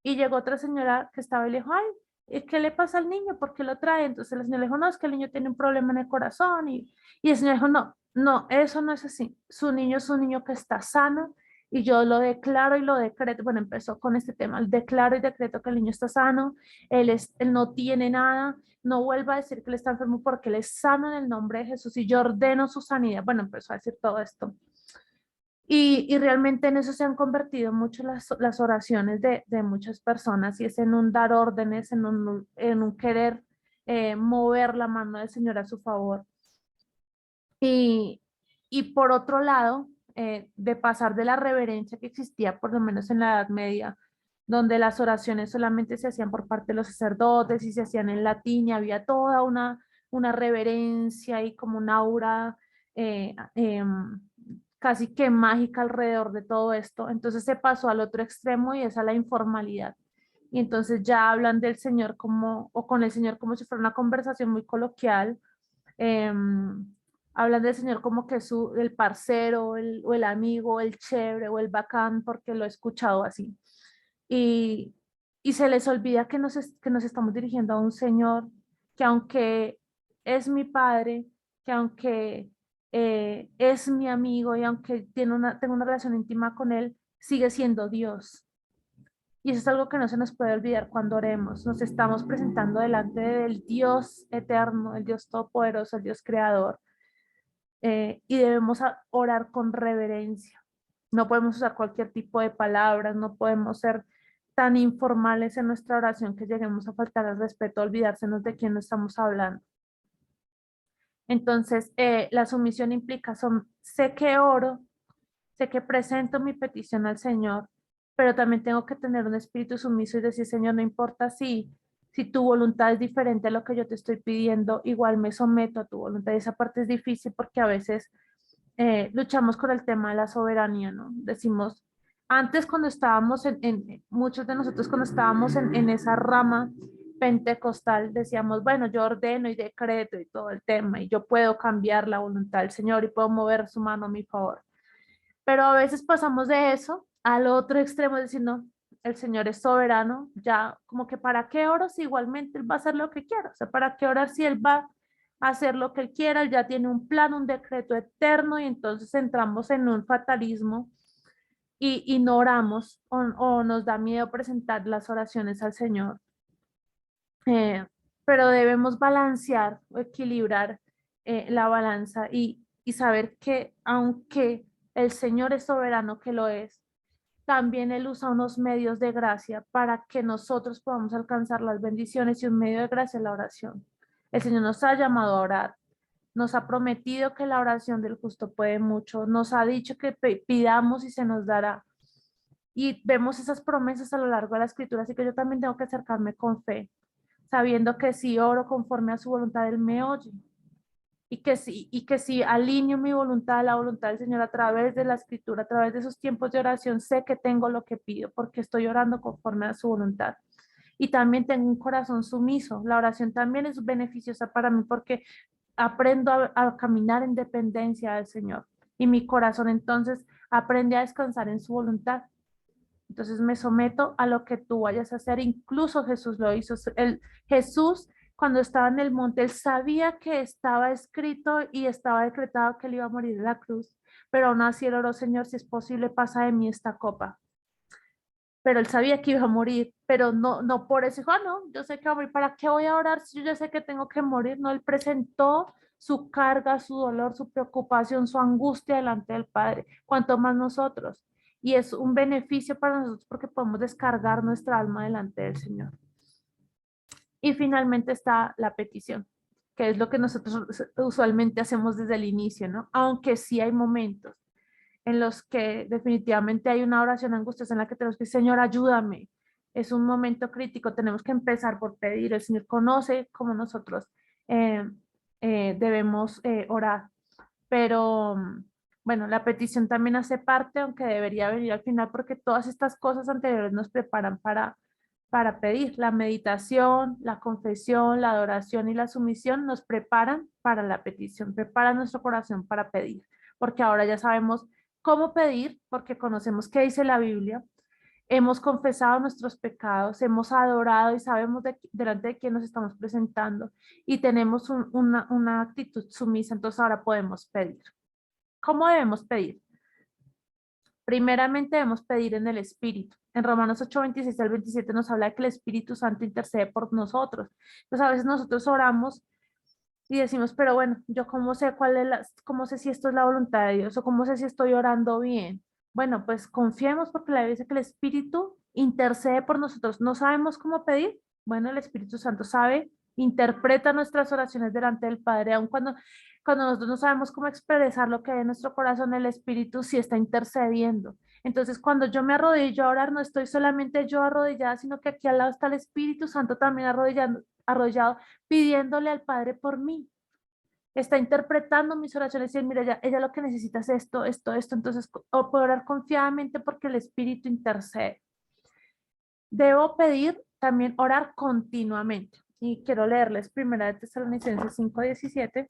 Y llegó otra señora que estaba y le dijo: ay, ¿qué le pasa al niño? ¿Por qué lo trae? Entonces la señora le dijo: no, es que el niño tiene un problema en el corazón. Y el señor dijo: no, no, eso no es así. Su niño es un niño que está sano, y yo lo declaro y lo decreto. Bueno, empezó con este tema: declaro y decreto que el niño está sano, él no tiene nada, no vuelva a decir que él está enfermo, porque él es sano en el nombre de Jesús, y yo ordeno su sanidad. Bueno, empezó a decir todo esto. Y realmente en eso se han convertido mucho las oraciones de muchas personas, y es en un dar órdenes, en un querer mover la mano del Señor a su favor. Y, y por otro lado, de pasar de la reverencia que existía, por lo menos en la Edad Media, donde las oraciones solamente se hacían por parte de los sacerdotes y se hacían en latín, y había toda una reverencia y como un aura casi que mágica alrededor de todo esto. Entonces se pasó al otro extremo, y es a la informalidad. y entonces ya hablan del Señor como, o con el Señor como si fuera una conversación muy coloquial. Hablan del Señor como que es el parcero, o el amigo, el chévere, o el bacán, porque lo he escuchado así. Y, y se les olvida que nos estamos dirigiendo a un Señor que aunque es mi padre, que aunque es mi amigo y aunque tengo una relación íntima con él, sigue siendo Dios. Y eso es algo que no se nos puede olvidar cuando oremos. Nos estamos presentando delante del Dios eterno, el Dios todopoderoso, el Dios creador, y debemos orar con reverencia. No podemos usar cualquier tipo de palabras, no podemos ser tan informales en nuestra oración que lleguemos a faltar al respeto, olvidársenos de quién no estamos hablando. Entonces, la sumisión implica, sé que oro, sé que presento mi petición al Señor, pero también tengo que tener un espíritu sumiso y decir, Señor, no importa si tu voluntad es diferente a lo que yo te estoy pidiendo, igual me someto a tu voluntad. Y esa parte es difícil porque a veces luchamos con el tema de la soberanía, ¿no? Decimos, antes cuando estábamos muchos de nosotros cuando estábamos en esa rama pentecostal, decíamos, bueno, yo ordeno y decreto y todo el tema, y yo puedo cambiar la voluntad del Señor y puedo mover su mano a mi favor. Pero a veces pasamos de eso al otro extremo, diciendo, el Señor es soberano, ya como que para qué oro si igualmente Él va a hacer lo que quiera, o sea, para qué orar si Él va a hacer lo que Él quiera, Él ya tiene un plan, un decreto eterno y entonces entramos en un fatalismo y no oramos o nos da miedo presentar las oraciones al Señor. Pero debemos balancear o equilibrar la balanza y saber que aunque el Señor es soberano, que lo es, también Él usa unos medios de gracia para que nosotros podamos alcanzar las bendiciones y un medio de gracia es la oración. El Señor nos ha llamado a orar, nos ha prometido que la oración del justo puede mucho, nos ha dicho que pidamos y se nos dará. Y vemos esas promesas a lo largo de la escritura, así que yo también tengo que acercarme con fe, sabiendo que si oro conforme a su voluntad, Él me oye. Y que si alineo mi voluntad a la voluntad del Señor a través de la escritura, a través de esos tiempos de oración, sé que tengo lo que pido porque estoy orando conforme a su voluntad. Y también tengo un corazón sumiso. La oración también es beneficiosa para mí porque aprendo a caminar en dependencia del Señor. Y mi corazón entonces aprende a descansar en su voluntad. Entonces me someto a lo que tú vayas a hacer. Incluso Jesús lo hizo. Jesús, cuando estaba en el monte, él sabía que estaba escrito y estaba decretado que él iba a morir en la cruz. Pero aún así él oró, Señor, si es posible, pasa de mí esta copa. Pero él sabía que iba a morir, pero no por eso dijo, no, yo sé que voy a morir, ¿para qué voy a orar si yo ya sé que tengo que morir? No, él presentó su carga, su dolor, su preocupación, su angustia delante del Padre, cuanto más nosotros. Y es un beneficio para nosotros porque podemos descargar nuestra alma delante del Señor. Y finalmente está la petición, que es lo que nosotros usualmente hacemos desde el inicio, ¿no? Aunque sí hay momentos en los que definitivamente hay una oración angustiosa en la que tenemos que decir, Señor, ayúdame. Es un momento crítico, tenemos que empezar por pedir. El Señor conoce cómo nosotros eh, debemos orar. Pero bueno, la petición también hace parte, aunque debería venir al final, porque todas estas cosas anteriores nos preparan para pedir. La meditación, la confesión, la adoración y la sumisión nos preparan para la petición, preparan nuestro corazón para pedir, porque ahora ya sabemos cómo pedir, porque conocemos qué dice la Biblia, hemos confesado nuestros pecados, hemos adorado y sabemos delante de quién nos estamos presentando y tenemos una actitud sumisa, entonces ahora podemos pedir. ¿Cómo debemos pedir? Primeramente debemos pedir en el Espíritu. En Romanos 8, 26 al 27 nos habla de que el Espíritu Santo intercede por nosotros. Entonces a veces nosotros oramos y decimos, pero bueno, yo cómo sé cómo sé si esto es la voluntad de Dios o cómo sé si estoy orando bien. Bueno, pues confiemos porque la Biblia dice que el Espíritu intercede por nosotros. ¿No sabemos cómo pedir? Bueno, el Espíritu Santo sabe, interpreta nuestras oraciones delante del Padre, aun cuando nosotros no sabemos cómo expresar lo que hay en nuestro corazón, el Espíritu sí está intercediendo. Entonces, cuando yo me arrodillo a orar, no estoy solamente yo arrodillada, sino que aquí al lado está el Espíritu Santo también arrodillado pidiéndole al Padre por mí. Está interpretando mis oraciones y él, mira, ella lo que necesita es esto, esto, esto. Entonces, o puedo orar confiadamente porque el Espíritu intercede. Debo pedir, también orar continuamente. Y quiero leerles primera de Tesalonicenses 5:17.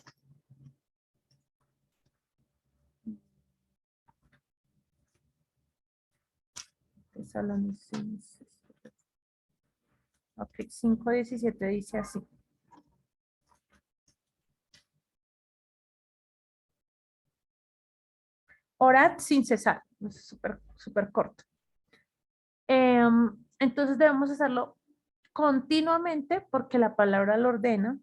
Tesalonicenses. Ok, 5:17 dice así. Orad sin cesar. Es súper, súper corto. Entonces debemos hacerlo continuamente porque la palabra lo ordena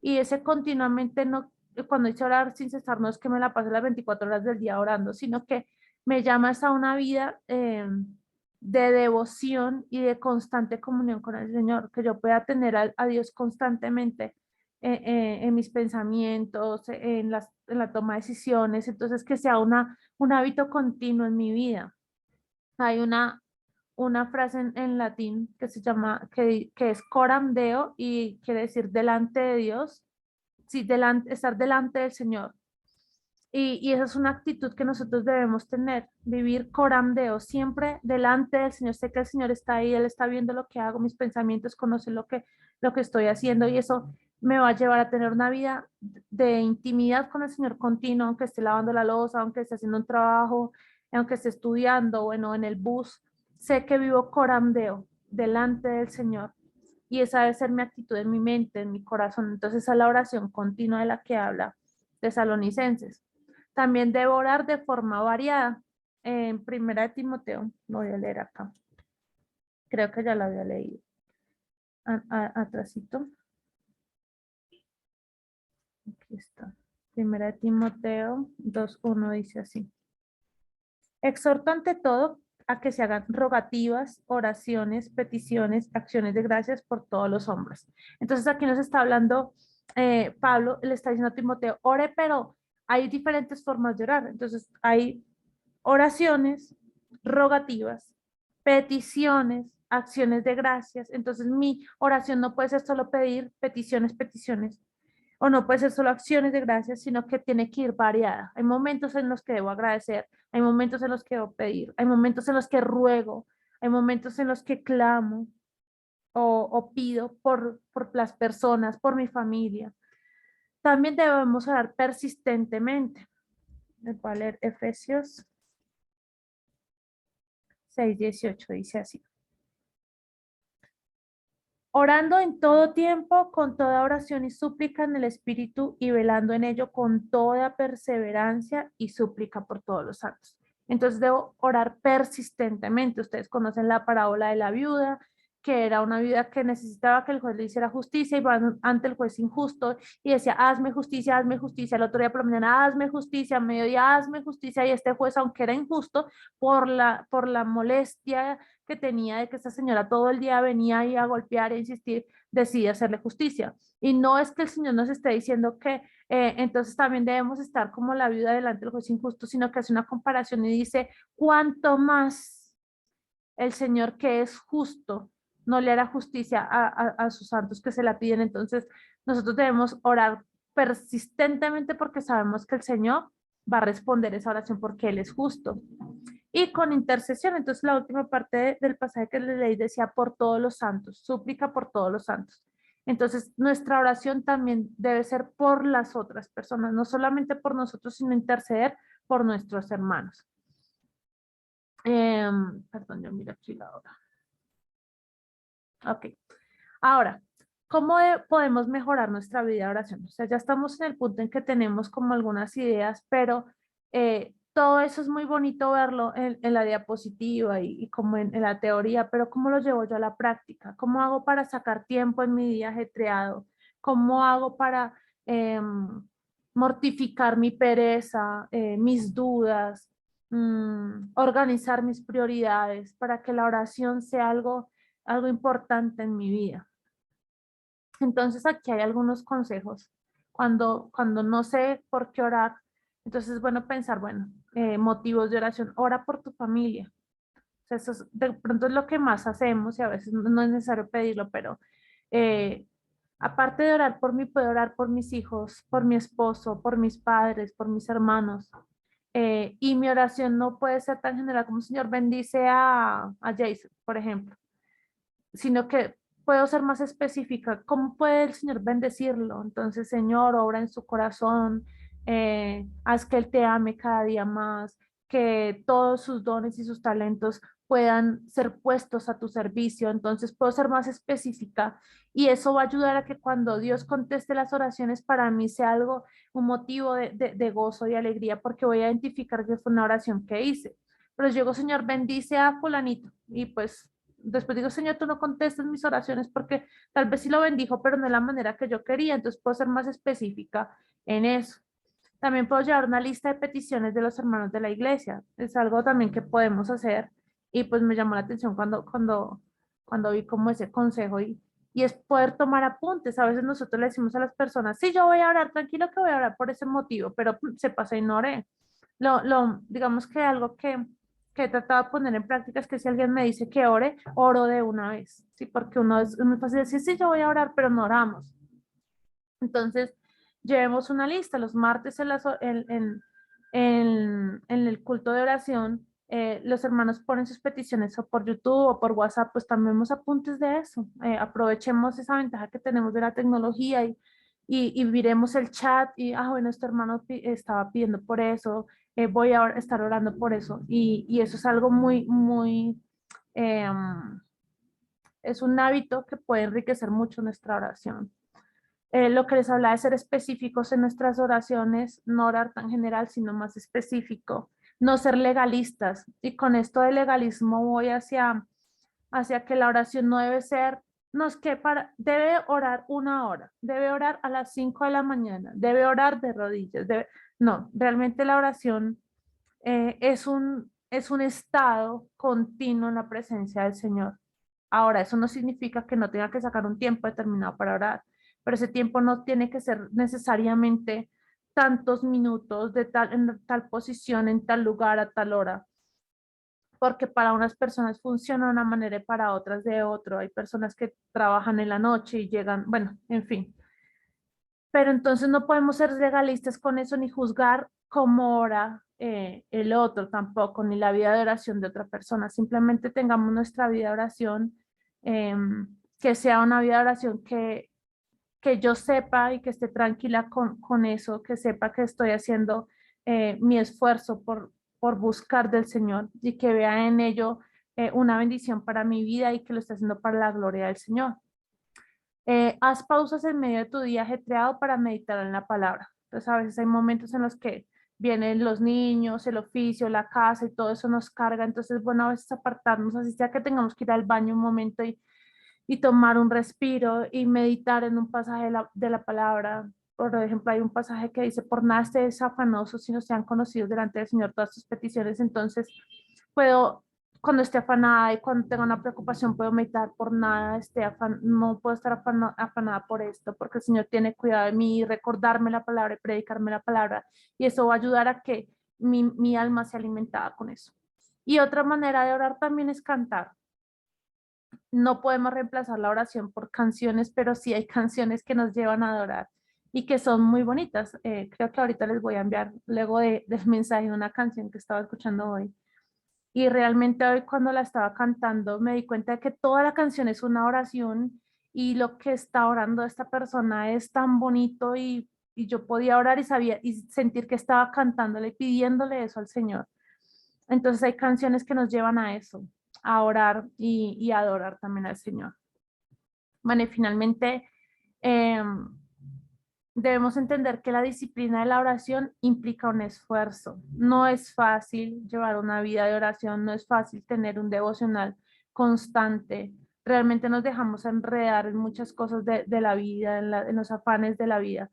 y ese continuamente no, cuando dice orar sin cesar, no es que me la pase las 24 horas del día orando, sino que me llamas a una vida de devoción y de constante comunión con el Señor, que yo pueda tener a Dios constantemente en mis pensamientos, en la toma de decisiones, entonces que sea un hábito continuo en mi vida. Hay una frase en latín que se llama, que es coram deo y quiere decir delante de Dios, sí, estar delante del Señor. Y esa es una actitud que nosotros debemos tener, vivir coram deo, siempre delante del Señor. Sé que el Señor está ahí, Él está viendo lo que hago, mis pensamientos, conoce lo que estoy haciendo y eso me va a llevar a tener una vida de intimidad con el Señor continuo, aunque esté lavando la loza, aunque esté haciendo un trabajo, aunque esté estudiando, bueno, en el bus. Sé que vivo coram deo, delante del Señor. Y esa debe ser mi actitud en mi mente, en mi corazón. Entonces, esa es la oración continua de la que habla Tesalonicenses. También debo orar de forma variada. En Primera de Timoteo, lo voy a leer acá. Creo que ya lo había leído. Atrásito. Aquí está. Primera de Timoteo 2:1 dice así. Exhorto ante todo a que se hagan rogativas, oraciones, peticiones, acciones de gracias por todos los hombres. Entonces aquí nos está hablando Pablo, le está diciendo a Timoteo, ore, pero hay diferentes formas de orar. Entonces hay oraciones, rogativas, peticiones, acciones de gracias. Entonces mi oración no puede ser solo pedir peticiones, peticiones, o no puede ser solo acciones de gracias, sino que tiene que ir variada. Hay momentos en los que debo agradecer, hay momentos en los que debo pedir, hay momentos en los que ruego, hay momentos en los que clamo o pido por las personas, por mi familia. También debemos orar persistentemente. Voy a leer Efesios 6:18, dice así. Orando en todo tiempo, con toda oración y súplica en el Espíritu y velando en ello con toda perseverancia y súplica por todos los santos. Entonces debo orar persistentemente. Ustedes conocen la parábola de la viuda, que era una viuda que necesitaba que el juez le hiciera justicia y va ante el juez injusto y decía, hazme justicia, hazme justicia. El otro día por la mañana, hazme justicia, a mediodía, hazme justicia. Y este juez, aunque era injusto, por la molestia que tenía de que esta señora todo el día venía ahí a golpear e insistir, decide hacerle justicia. Y no es que el Señor nos esté diciendo que entonces también debemos estar como la viuda delante del juez injusto, sino que hace una comparación y dice, ¿cuánto más el Señor que es justo no le hará justicia a sus santos que se la piden? Entonces nosotros debemos orar persistentemente porque sabemos que el Señor va a responder esa oración porque Él es justo. Y con intercesión, entonces la última parte del pasaje que le leí decía por todos los santos, súplica por todos los santos. Entonces nuestra oración también debe ser por las otras personas, no solamente por nosotros, sino interceder por nuestros hermanos. Perdón, yo miro aquí la hora. Ok. Ahora, ¿cómo podemos mejorar nuestra vida de oración? O sea, ya estamos en el punto en que tenemos como algunas ideas, pero todo eso es muy bonito verlo en la diapositiva y como en la teoría, pero ¿cómo lo llevo yo a la práctica? ¿Cómo hago para sacar tiempo en mi día ajetreado? ¿Cómo hago para mortificar mi pereza, mis dudas, organizar mis prioridades para que la oración sea algo importante en mi vida? Entonces aquí hay algunos consejos. Cuando no sé por qué orar, entonces es bueno pensar, bueno, motivos de oración, ora por tu familia. O sea, eso de pronto es lo que más hacemos y a veces no es necesario pedirlo, pero eh, aparte de orar por mí, puedo orar por mis hijos, por mi esposo, por mis padres, por mis hermanos. Y mi oración no puede ser tan general como Señor bendice a Jason, por ejemplo. sino que puedo ser más específica. ¿Cómo puede el Señor bendecirlo? Entonces, Señor, obra en su corazón, haz que Él te ame cada día más, que todos sus dones y sus talentos puedan ser puestos a tu servicio. Entonces, puedo ser más específica y eso va a ayudar a que cuando Dios conteste las oraciones para mí sea algo, un motivo de gozo y alegría, porque voy a identificar que fue una oración que hice. Pero llego, Señor, bendice a fulanito y pues después digo, Señor, tú no contestas mis oraciones porque tal vez sí lo bendijo, pero no de la manera que yo quería, entonces puedo ser más específica en eso. También puedo llevar una lista de peticiones de los hermanos de la iglesia, es algo también que podemos hacer y pues me llamó la atención cuando vi como ese consejo y es poder tomar apuntes. A veces nosotros le decimos a las personas, sí, yo voy a orar, tranquilo que voy a orar por ese motivo, pero se pasa y no oré. Digamos que algo que he tratado de poner en práctica es que si alguien me dice que ore, oro de una vez, ¿sí? Porque uno es fácil decir, sí, yo voy a orar, pero no oramos. Entonces, llevemos una lista. Los martes en el culto de oración, los hermanos ponen sus peticiones o por YouTube o por WhatsApp, pues tomemos apuntes de eso. Aprovechemos esa ventaja que tenemos de la tecnología y miremos el chat y, bueno, este hermano estaba pidiendo por eso, voy a estar orando por eso. Y eso es algo muy, muy, es un hábito que puede enriquecer mucho nuestra oración. Lo que les hablaba de ser específicos en nuestras oraciones, no orar tan general, sino más específico, no ser legalistas. Y con esto de legalismo voy hacia que la oración no debe ser, no es que debe orar una hora, debe orar a las 5 de la mañana, debe orar de rodillas, no, realmente la oración es un estado continuo en la presencia del Señor. Ahora, eso no significa que no tenga que sacar un tiempo determinado para orar, pero ese tiempo no tiene que ser necesariamente tantos minutos en tal posición, en tal lugar, a tal hora, porque para unas personas funciona de una manera y para otras de otro. Hay personas que trabajan en la noche y llegan, bueno, en fin. Pero entonces no podemos ser legalistas con eso ni juzgar cómo ora el otro tampoco, ni la vida de oración de otra persona. Simplemente tengamos nuestra vida de oración, que sea una vida de oración que yo sepa y que esté tranquila con eso, que sepa que estoy haciendo mi esfuerzo por buscar del Señor y que vea en ello una bendición para mi vida y que lo esté haciendo para la gloria del Señor. Haz pausas en medio de tu día ajetreado para meditar en la palabra. Entonces, a veces hay momentos en los que vienen los niños, el oficio, la casa y todo eso nos carga. Entonces, bueno, a veces apartarnos, así sea que tengamos que ir al baño un momento y tomar un respiro y meditar en un pasaje de la palabra. Por ejemplo, hay un pasaje que dice, por nada estés afanoso, sino sean conocidos delante del Señor todas tus peticiones. Entonces, puedo, cuando esté afanada y cuando tenga una preocupación, puedo meditar por nada, no puedo estar afanada por esto, porque el Señor tiene cuidado de mí, y recordarme la palabra y predicarme la palabra. Y eso va a ayudar a que mi alma sea alimentada con eso. Y otra manera de orar también es cantar. No podemos reemplazar la oración por canciones, pero sí hay canciones que nos llevan a adorar y que son muy bonitas. Creo que ahorita les voy a enviar luego del mensaje una canción que estaba escuchando hoy. Y realmente hoy cuando la estaba cantando me di cuenta de que toda la canción es una oración y lo que está orando esta persona es tan bonito y yo podía orar y sabía y sentir que estaba cantándole, pidiéndole eso al Señor. Entonces hay canciones que nos llevan a eso, a orar y a adorar también al Señor. Bueno, y finalmente debemos entender que la disciplina de la oración implica un esfuerzo. No es fácil llevar una vida de oración, no es fácil tener un devocional constante. Realmente nos dejamos enredar en muchas cosas de la vida, en los afanes de la vida,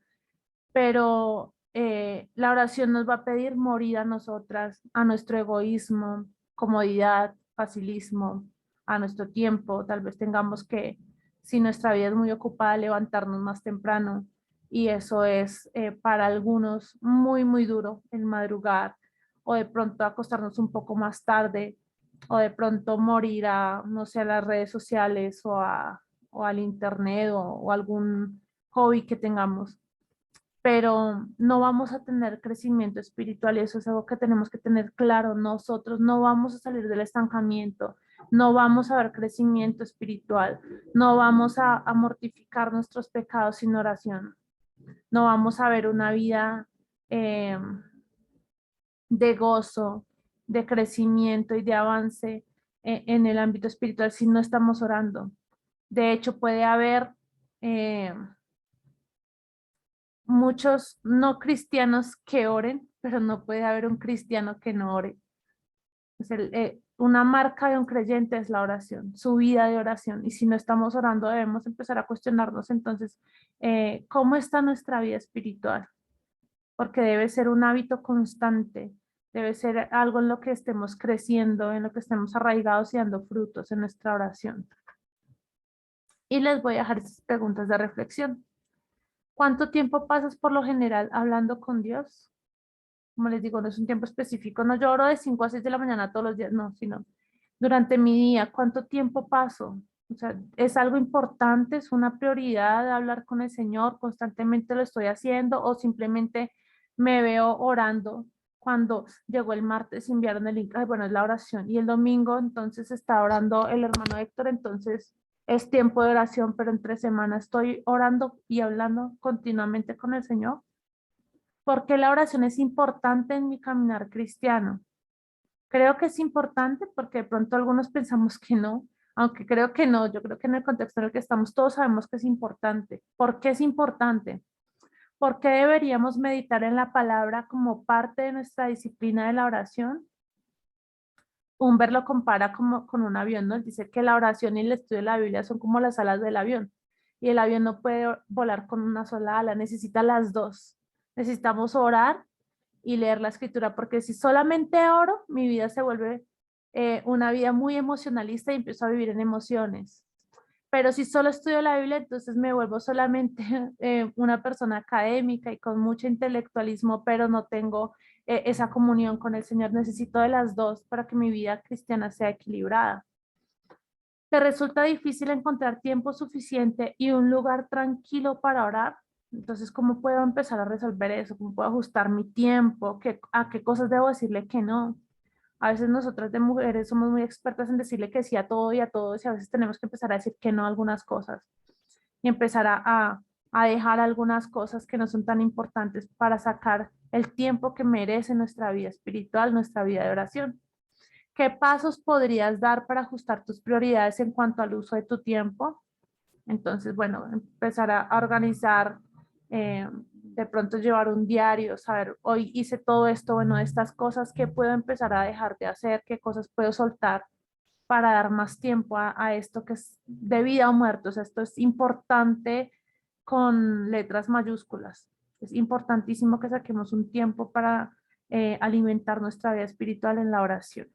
pero la oración nos va a pedir morir a nosotras, a nuestro egoísmo, comodidad, facilismo, a nuestro tiempo. Tal vez tengamos que, si nuestra vida es muy ocupada, levantarnos más temprano y eso es para algunos muy, muy duro el madrugar o de pronto acostarnos un poco más tarde o de pronto morir a, no sé, a las redes sociales o al internet o algún hobby que tengamos, pero no vamos a tener crecimiento espiritual y eso es algo que tenemos que tener claro. Nosotros no vamos a salir del estancamiento no vamos a ver crecimiento espiritual, no vamos a mortificar nuestros pecados sin oración, no vamos a ver una vida eh, de gozo, de crecimiento y de avance en el ámbito espiritual si no estamos orando. De hecho, puede haber eh, muchos no cristianos que oren, pero no puede haber un cristiano que no ore. Una marca de un creyente es la oración, su vida de oración. Y si no estamos orando, debemos empezar a cuestionarnos entonces cómo está nuestra vida espiritual, porque debe ser un hábito constante, debe ser algo en lo que estemos creciendo, en lo que estemos arraigados y dando frutos en nuestra oración. Y les voy a dejar estas preguntas de reflexión. ¿Cuánto tiempo pasas por lo general hablando con Dios? Como les digo, no es un tiempo específico, no yo oro de 5 a 6 de la mañana todos los días, no, sino durante mi día, ¿cuánto tiempo paso? O sea, es algo importante, es una prioridad hablar con el Señor, constantemente lo estoy haciendo o simplemente me veo orando cuando llegó el martes y enviaron el link, ay, bueno, es la oración y el domingo entonces está orando el hermano Héctor, entonces es tiempo de oración, pero entre semanas estoy orando y hablando continuamente con el Señor. ¿Por qué la oración es importante en mi caminar cristiano? Creo que es importante porque de pronto algunos pensamos que no, aunque creo que no, yo creo que en el contexto en el que estamos todos sabemos que es importante. ¿Por qué es importante? ¿Por qué deberíamos meditar en la palabra como parte de nuestra disciplina de la oración? Humber lo compara como con un avión, ¿no? Dice que la oración y el estudio de la Biblia son como las alas del avión y el avión no puede volar con una sola ala, necesita las dos. Necesitamos orar y leer la escritura, porque si solamente oro, mi vida se vuelve una vida muy emocionalista y empiezo a vivir en emociones. Pero si solo estudio la Biblia, entonces me vuelvo solamente una persona académica y con mucho intelectualismo, pero no tengo esa comunión con el Señor. Necesito de las dos para que mi vida cristiana sea equilibrada. ¿Te resulta difícil encontrar tiempo suficiente y un lugar tranquilo para orar? Entonces, ¿cómo puedo empezar a resolver eso? ¿Cómo puedo ajustar mi tiempo? ¿A qué cosas debo decirle que no? A veces nosotras de mujeres somos muy expertas en decirle que sí a todo y a todos y a veces tenemos que empezar a decir que no a algunas cosas y empezar a dejar algunas cosas que no son tan importantes para sacar el tiempo que merece nuestra vida espiritual, nuestra vida de oración. ¿Qué pasos podrías dar para ajustar tus prioridades en cuanto al uso de tu tiempo? Entonces, bueno, empezar a organizar, de pronto llevar un diario, saber, hoy hice todo esto, bueno, estas cosas, ¿qué puedo empezar a dejar de hacer? ¿Qué cosas puedo soltar para dar más tiempo a esto que es de vida o muerte? O sea, esto es importante con letras mayúsculas. Es importantísimo que saquemos un tiempo para alimentar nuestra vida espiritual en la oración.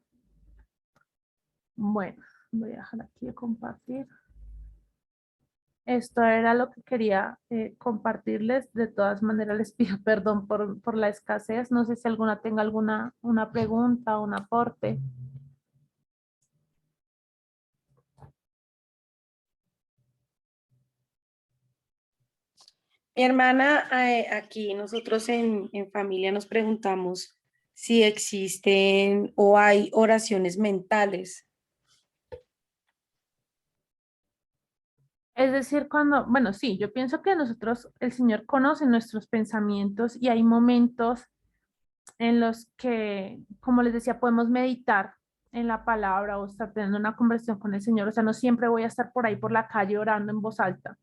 Bueno, voy a dejar aquí de compartir. Esto era lo que quería compartirles. De todas maneras, les pido perdón por la escasez. No sé si alguna tenga alguna una pregunta o un aporte. Mi hermana, aquí nosotros en familia nos preguntamos si existen o hay oraciones mentales. Es decir, cuando, bueno, sí, yo pienso que nosotros, el Señor conoce nuestros pensamientos y hay momentos en los que, como les decía, podemos meditar en la palabra o estar teniendo una conversación con el Señor. O sea, no siempre voy a estar por ahí por la calle orando en voz alta.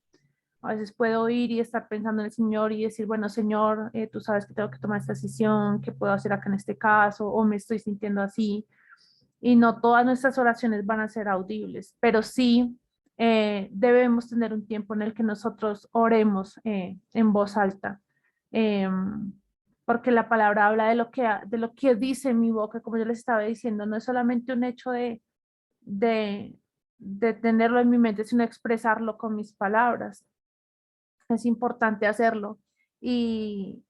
A veces puedo ir y estar pensando en el Señor y decir, bueno, Señor, tú sabes que tengo que tomar esta decisión, ¿qué puedo hacer acá en este caso? O me estoy sintiendo así. Y no todas nuestras oraciones van a ser audibles, pero sí debemos tener un tiempo en el que nosotros oremos en voz alta. Porque la palabra habla de lo que dice mi boca, como yo les estaba diciendo, no es solamente un hecho de, de tenerlo en mi mente, sino expresarlo con mis palabras. Es importante hacerlo. Y,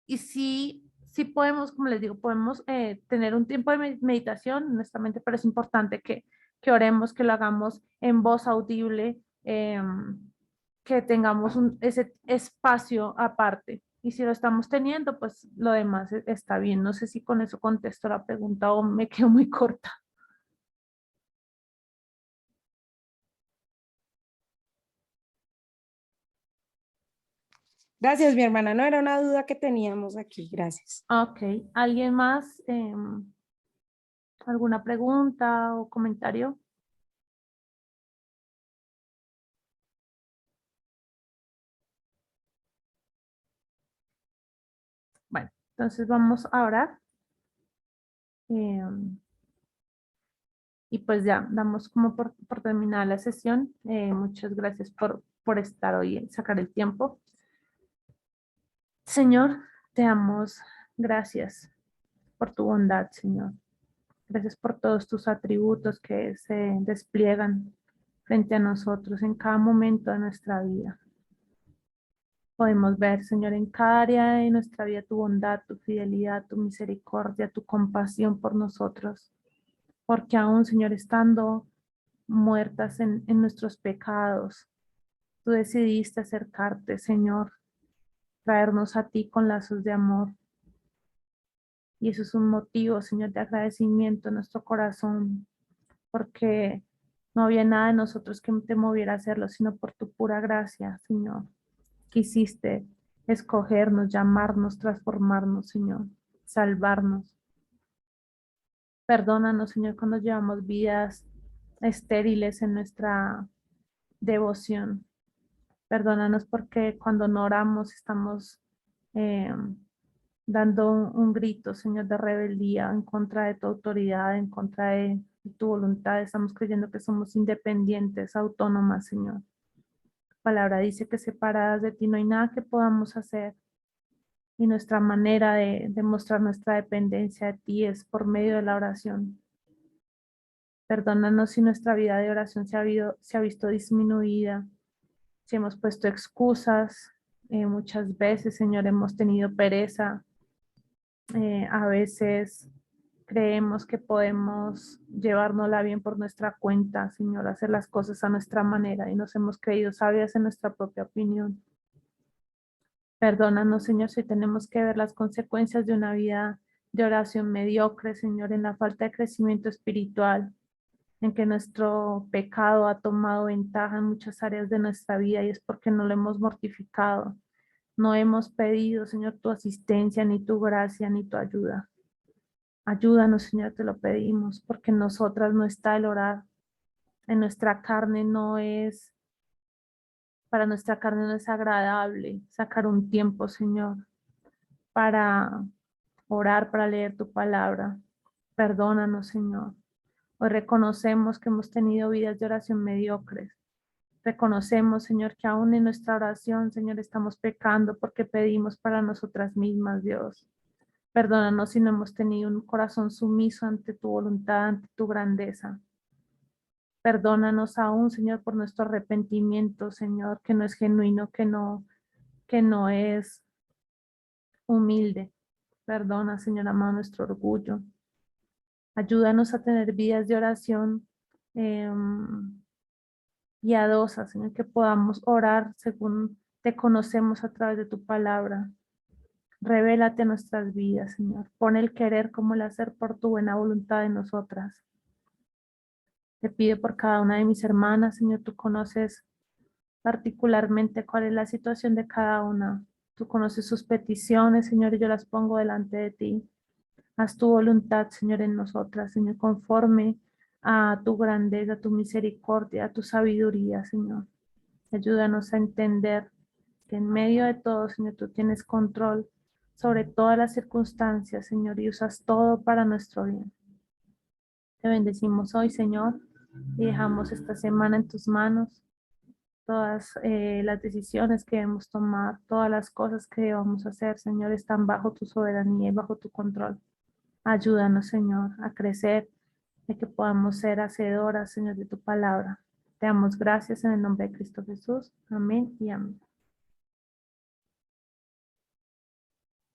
y sí podemos, como les digo, podemos tener un tiempo de meditación, honestamente, pero es importante que oremos, que lo hagamos en voz audible, que tengamos ese espacio aparte. Y si lo estamos teniendo, pues lo demás está bien. No sé si con eso contesto la pregunta o me quedo muy corta. Gracias, mi hermana. No era una duda que teníamos aquí. Gracias. Ok, ¿alguien más? ¿Alguna pregunta o comentario? Bueno, entonces vamos a orar. Y pues ya, damos como por terminada la sesión. Muchas gracias por estar hoy y sacar el tiempo. Señor, te damos gracias por tu bondad, Señor. Gracias por todos tus atributos que se despliegan frente a nosotros en cada momento de nuestra vida. Podemos ver, Señor, en cada área de nuestra vida tu bondad, tu fidelidad, tu misericordia, tu compasión por nosotros. Porque aún, Señor, estando muertas en nuestros pecados, tú decidiste acercarte, Señor, traernos a ti con lazos de amor. Y eso es un motivo, Señor, de agradecimiento en nuestro corazón, porque no había nada en nosotros que te moviera a hacerlo, sino por tu pura gracia, Señor. Quisiste escogernos, llamarnos, transformarnos, Señor, salvarnos. Perdónanos, Señor, cuando llevamos vidas estériles en nuestra devoción. Perdónanos porque cuando no oramos estamos eh, dando un grito, Señor, de rebeldía en contra de tu autoridad, en contra de tu voluntad. Estamos creyendo que somos independientes, autónomas, Señor. Tu palabra dice que separadas de ti no hay nada que podamos hacer. Y nuestra manera de demostrar nuestra dependencia de ti es por medio de la oración. Perdónanos si nuestra vida de oración se ha visto disminuida, si hemos puesto excusas. Muchas veces, Señor, hemos tenido pereza. A veces creemos que podemos llevárnosla bien por nuestra cuenta, Señor, hacer las cosas a nuestra manera y nos hemos creído sabias en nuestra propia opinión. Perdónanos, Señor, si tenemos que ver las consecuencias de una vida de oración mediocre, Señor, en la falta de crecimiento espiritual, en que nuestro pecado ha tomado ventaja en muchas áreas de nuestra vida y es porque no lo hemos mortificado. No hemos pedido, Señor, tu asistencia, ni tu gracia, ni tu ayuda. Ayúdanos, Señor, te lo pedimos, porque en nosotras no está el orar. En nuestra carne no es, para nuestra carne no es agradable sacar un tiempo, Señor, para orar, para leer tu palabra. Perdónanos, Señor. Hoy reconocemos que hemos tenido vidas de oración mediocres. Reconocemos, Señor, que aún en nuestra oración, Señor, estamos pecando porque pedimos para nosotras mismas, Dios. Perdónanos si no hemos tenido un corazón sumiso ante tu voluntad, ante tu grandeza. Perdónanos aún, Señor, por nuestro arrepentimiento, Señor, que no es genuino, que no es humilde. Perdona, Señor amado, nuestro orgullo. Ayúdanos a tener vidas de oración piadosas, Señor, que podamos orar según te conocemos a través de tu palabra. Revélate nuestras vidas, Señor. Pon el querer como el hacer por tu buena voluntad en nosotras. Te pido por cada una de mis hermanas, Señor, tú conoces particularmente cuál es la situación de cada una. Tú conoces sus peticiones, Señor, y yo las pongo delante de ti. Haz tu voluntad, Señor, en nosotras, Señor, conforme a tu grandeza, a tu misericordia, a tu sabiduría, Señor. Ayúdanos a entender que en medio de todo, Señor, tú tienes control sobre todas las circunstancias, Señor, y usas todo para nuestro bien. Te bendecimos hoy, Señor, y dejamos esta semana en tus manos. Todas las decisiones que debemos tomar, todas las cosas que debamos hacer, Señor, están bajo tu soberanía y bajo tu control. Ayúdanos, Señor, a crecer, de que podamos ser hacedoras, Señor, de tu palabra. Te damos gracias en el nombre de Cristo Jesús. Amén y amén.